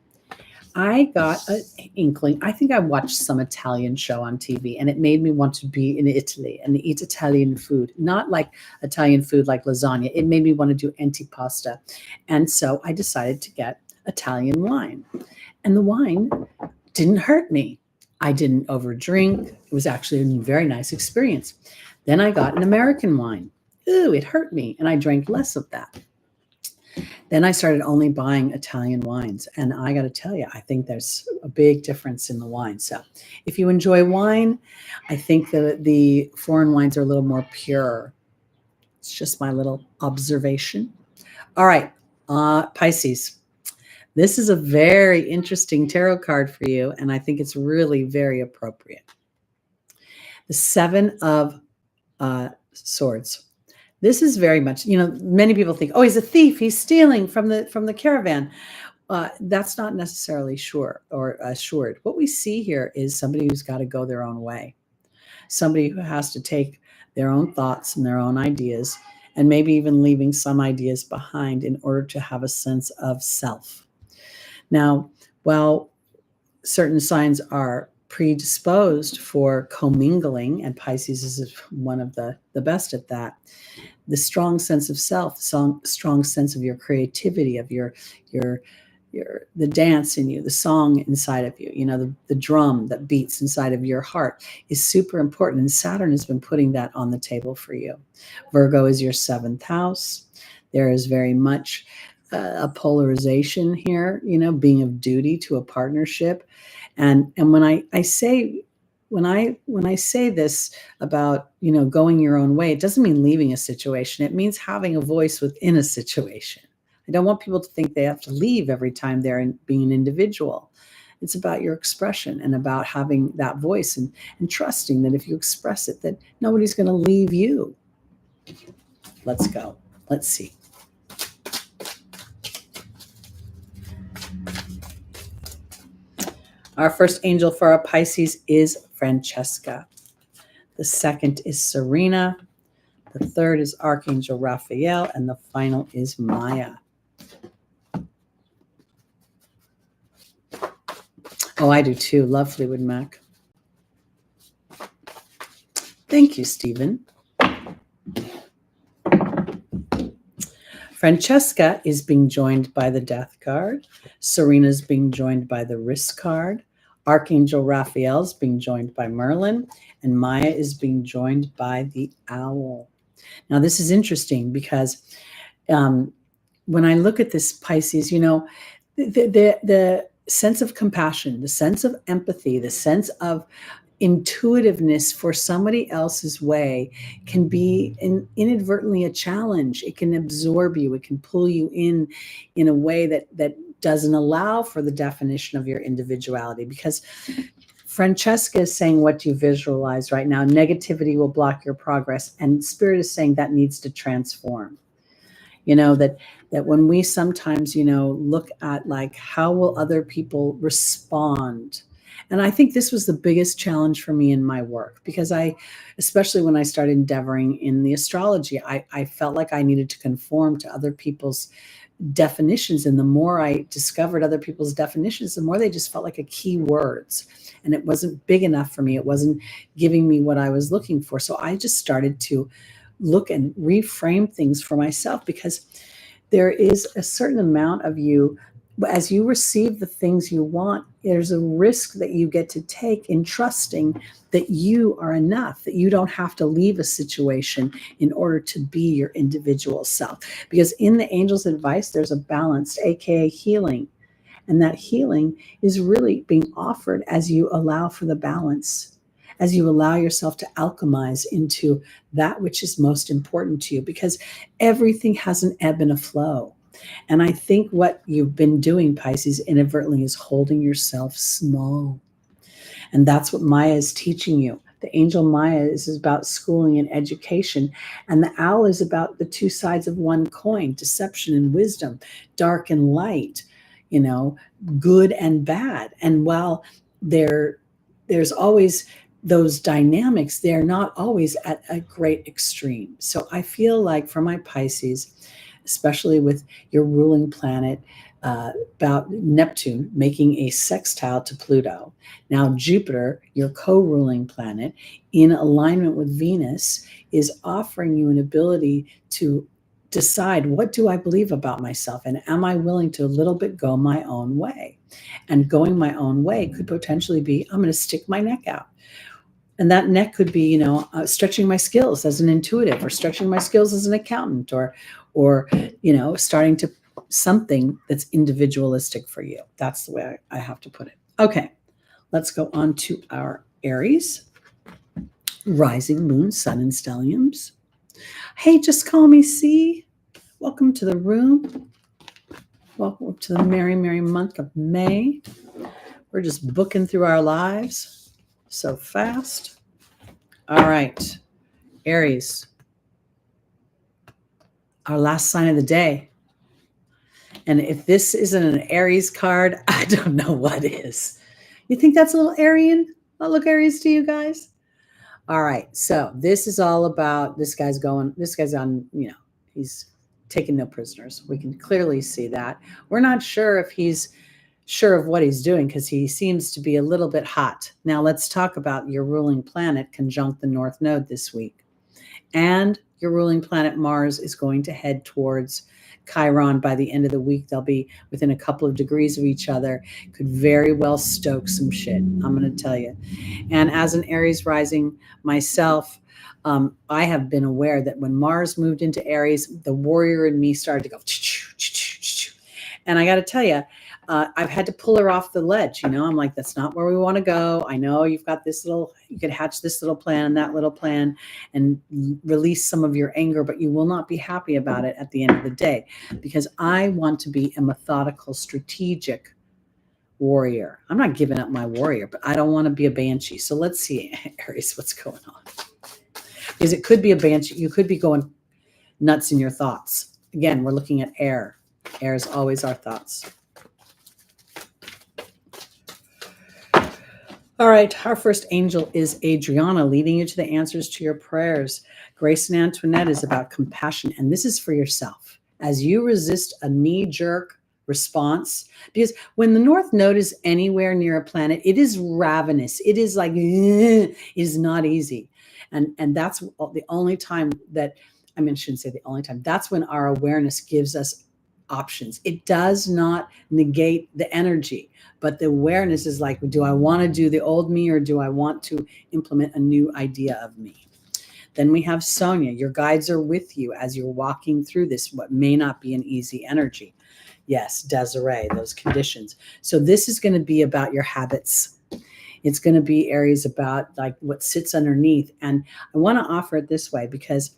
I got an inkling. I think I watched some Italian show on TV, and it made me want to be in Italy and eat Italian food, not like Italian food like lasagna. It made me want to do antipasta. And so I decided to get Italian wine. And the wine didn't hurt me. I didn't overdrink. It was actually a very nice experience. Then I got an American wine. Ooh, it hurt me. And I drank less of that. Then I started only buying Italian wines. And I got to tell you, I think there's a big difference in the wine. So if you enjoy wine, I think that the foreign wines are a little more pure. It's just my little observation. All right, Pisces. This is a very interesting tarot card for you, and I think it's really very appropriate. The Seven of Swords. This is very much, many people think, oh, he's a thief. He's stealing from the caravan. That's not necessarily sure or assured. What we see here is somebody who's got to go their own way. Somebody who has to take their own thoughts and their own ideas, and maybe even leaving some ideas behind in order to have a sense of self. Now, while certain signs are predisposed for commingling, and Pisces is one of the best at that, the strong sense of self, strong sense of your creativity, of your the dance in you, the song inside of you, the drum that beats inside of your heart is super important. And Saturn has been putting that on the table for you. Virgo is your 7th house. There is very much a polarization here, being of duty to a partnership. And when I say this about, going your own way, it doesn't mean leaving a situation. It means having a voice within a situation. I don't want people to think they have to leave every time they're being an individual. It's about your expression and about having that voice and trusting that if you express it, that nobody's going to leave you. Let's go. Let's see. Our first angel for our Pisces is Francesca. The second is Serena. The third is Archangel Raphael. And the final is Maya. Oh, I do too. Love Fleetwood Mac. Thank you, Stephen. Francesca is being joined by the Death card. Serena's being joined by the Risk card. Archangel Raphael is being joined by Merlin. And Maya is being joined by the Owl. Now, this is interesting because when I look at this Pisces, you know, the sense of compassion, the sense of empathy, the sense of intuitiveness for somebody else's way can be inadvertently a challenge. It can absorb you. It can pull you in a way that doesn't allow for the definition of your individuality. Because Francesca is saying, what do you visualize right now? Negativity will block your progress. And Spirit is saying that needs to transform. You know, that when we sometimes, you know, look at like, how will other people respond? And I think this was the biggest challenge for me in my work, because especially when I started endeavoring in the astrology, I felt like I needed to conform to other people's definitions. And the more I discovered other people's definitions, the more they just felt like a key words. And it wasn't big enough for me. It wasn't giving me what I was looking for. So I just started to look and reframe things for myself, because there is a certain amount of you, as you receive the things you want, there's a risk that you get to take in trusting that you are enough, that you don't have to leave a situation in order to be your individual self. Because in the angel's advice, there's a balance, aka healing. And that healing is really being offered as you allow for the balance, as you allow yourself to alchemize into that which is most important to you, because everything has an ebb and a flow. And I think what you've been doing, Pisces, inadvertently is holding yourself small. And that's what Maya is teaching you. The angel Maya is about schooling and education. And the owl is about the two sides of one coin, deception and wisdom, dark and light, you know, good and bad. And while there's always those dynamics, they're not always at a great extreme. So I feel like for my Pisces, especially with your ruling planet, about Neptune making a sextile to Pluto. Now Jupiter, your co-ruling planet, in alignment with Venus, is offering you an ability to decide, what do I believe about myself? And am I willing to a little bit go my own way? And going my own way could potentially be, I'm going to stick my neck out. And that neck could be, you know, stretching my skills as an intuitive, or stretching my skills as an accountant, or you know, starting to something that's individualistic for you. That's the way I have to put it. Okay, let's go on to our Aries. Rising moon, sun, and stelliums. Hey, just call me C. Welcome to the room. Welcome to the merry, merry month of May. We're just booking through our lives so fast. All right, Aries. Our last sign of the day. And if this isn't an Aries card, I don't know what is. You think that's a little Aryan? I'll look Aries to you guys. All right, so this is all about this guy's on, you know, he's taking no prisoners. We can clearly see that. We're not sure if he's sure of what he's doing, because he seems to be a little bit hot. Now let's talk about your ruling planet conjunct the North Node this week. And your ruling planet Mars is going to head towards Chiron by the end of the week. They'll be within a couple of degrees of each other. Could very well stoke some shit, I'm going to tell you. And as an Aries rising myself, I have been aware that when Mars moved into Aries, the warrior in me started to go, And I got to tell you, I've had to pull her off the ledge. I'm like, that's not where we want to go. I know you've got you could hatch this little plan and that little plan and release some of your anger, but you will not be happy about it at the end of the day, because I want to be a methodical, strategic warrior. I'm not giving up my warrior, but I don't want to be a banshee. So let's see, Aries, what's going on? Because it could be a banshee. You could be going nuts in your thoughts. Again, we're looking at air. Air is always our thoughts. All right, our first angel is Adriana, leading you to the answers to your prayers. Grace and Antoinette is about compassion, and this is for yourself. As you resist a knee-jerk response, because when the North Node is anywhere near a planet, it is ravenous. It is like, it is not easy. And that's the only time that, shouldn't say the only time, that's when our awareness gives us options. It does not negate the energy, but the awareness is like, do I want to do the old me, or do I want to implement a new idea of me? Then we have Sonia. Your guides are with you as you're walking through this, what may not be an easy energy. Yes, Desiree, those conditions. So this is going to be about your habits. It's going to be Aries about like what sits underneath. And I want to offer it this way, because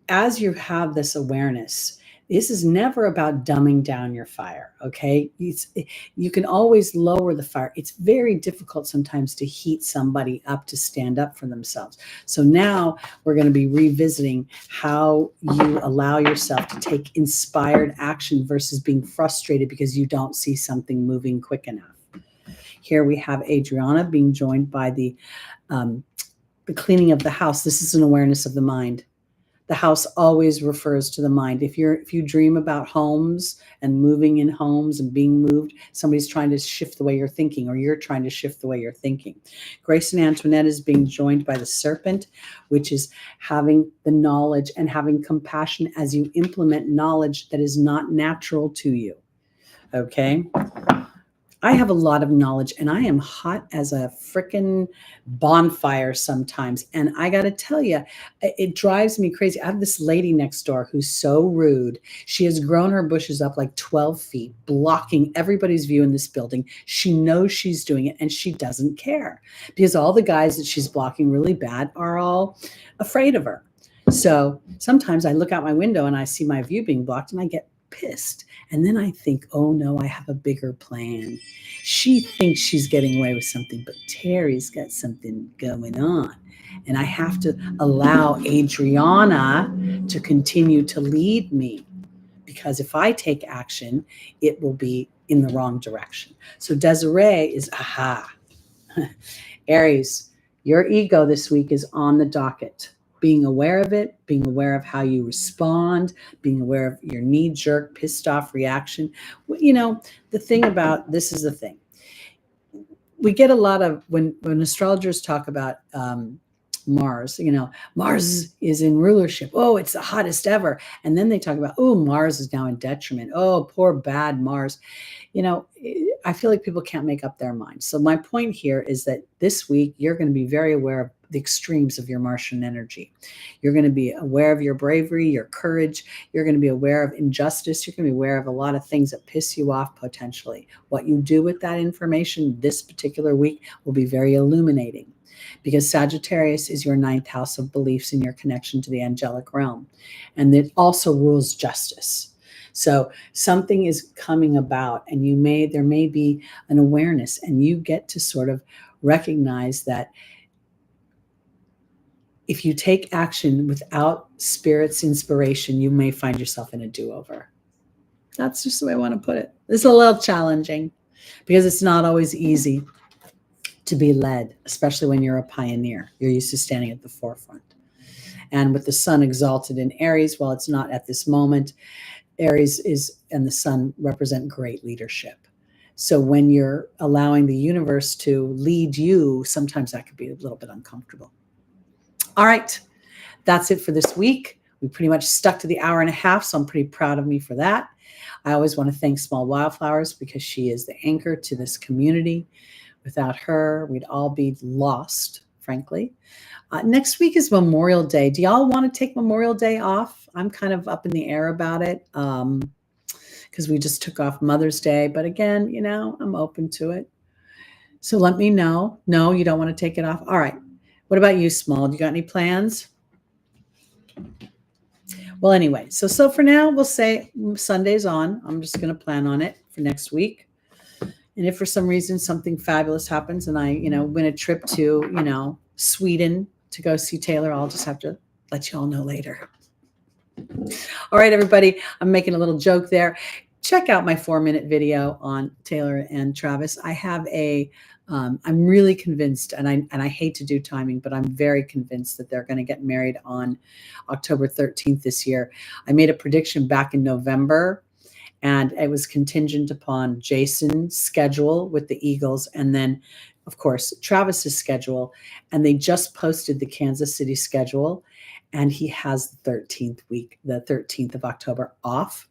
as you have this awareness, this is never about dumbing down your fire, okay? You can always lower the fire. It's very difficult sometimes to heat somebody up to stand up for themselves. So now we're going to be revisiting how you allow yourself to take inspired action versus being frustrated because you don't see something moving quick enough. Here we have Adriana being joined by the cleaning of the house. This is an awareness of the mind. The house always refers to the mind. If you dream about homes and moving in homes and being moved, somebody's trying to shift the way you're thinking, or you're trying to shift the way you're thinking. Grace and Antoinette is being joined by the serpent, which is having the knowledge and having compassion as you implement knowledge that is not natural to you. Okay? I have a lot of knowledge, and I am hot as a frickin' bonfire sometimes. And I got to tell you, it drives me crazy. I have this lady next door who's so rude. She has grown her bushes up like 12 feet, blocking everybody's view in this building. She knows she's doing it, and she doesn't care, because all the guys that she's blocking really bad are all afraid of her. So sometimes I look out my window and I see my view being blocked, and I get pissed. And then I think, oh no, I have a bigger plan. She thinks she's getting away with something, but Teri's got something going on. And I have to allow Adriana to continue to lead me, because if I take action, it will be in the wrong direction. So Desiree is, Aries, your ego this week is on the docket. Being aware of it, being aware of how you respond, being aware of your knee-jerk, pissed-off reaction. The thing about this is the thing. We get a lot of, when astrologers talk about Mars, Mars is in rulership. Oh, it's the hottest ever. And then they talk about, oh, Mars is now in detriment. Oh, poor bad Mars. I feel like people can't make up their minds. So my point here is that this week, you're going to be very aware of the extremes of your Martian energy. You're going to be aware of your bravery, your courage. You're going to be aware of injustice. You're going to be aware of a lot of things that piss you off potentially. What you do with that information this particular week will be very illuminating, because Sagittarius is your 9th house of beliefs and your connection to the angelic realm. And it also rules justice. So something is coming about, and there may be an awareness, and you get to sort of recognize that if you take action without Spirit's inspiration, you may find yourself in a do-over. That's just the way I want to put it. It's a little challenging, because it's not always easy to be led, especially when you're a pioneer. You're used to standing at the forefront. And with the sun exalted in Aries, while it's not at this moment, Aries and the sun represent great leadership. So when you're allowing the universe to lead you, sometimes that could be a little bit uncomfortable. All right, that's it for this week. We pretty much stuck to the hour and a half, so I'm pretty proud of me for that. I always want to thank Small Wildflowers, because she is the anchor to this community. Without her, we'd all be lost, frankly. Next week is Memorial Day. Do y'all want to take Memorial Day off? I'm kind of up in the air about it, because because we just took off Mother's Day. But again, I'm open to it. So let me know. No, you don't want to take it off. All right. What about you, Small? Do you got any plans? Well, anyway, so for now, we'll say Sunday's on. I'm just going to plan on it for next week. And if for some reason something fabulous happens and I, win a trip to, Sweden to go see Taylor, I'll just have to let you all know later. All right, everybody, I'm making a little joke there. Check out my 4-minute video on Taylor and Travis. I have I'm really convinced, and I hate to do timing, but I'm very convinced that they're going to get married on October 13th this year. I made a prediction back in November, and it was contingent upon Jason's schedule with the Eagles, and then, of course, Travis's schedule. And they just posted the Kansas City schedule, and he has the 13th of October off.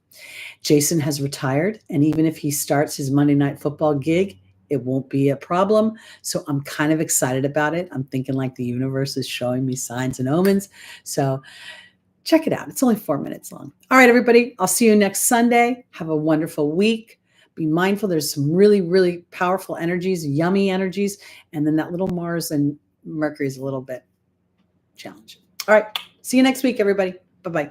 Jason has retired, and even if he starts his Monday Night Football gig, it won't be a problem. So I'm kind of excited about it. I'm thinking like the universe is showing me signs and omens. So check it out. It's only 4 minutes long. All right, everybody. I'll see you next Sunday. Have a wonderful week. Be mindful. There's some really, really powerful energies, yummy energies. And then that little Mars and Mercury is a little bit challenging. All right. See you next week, everybody. Bye-bye.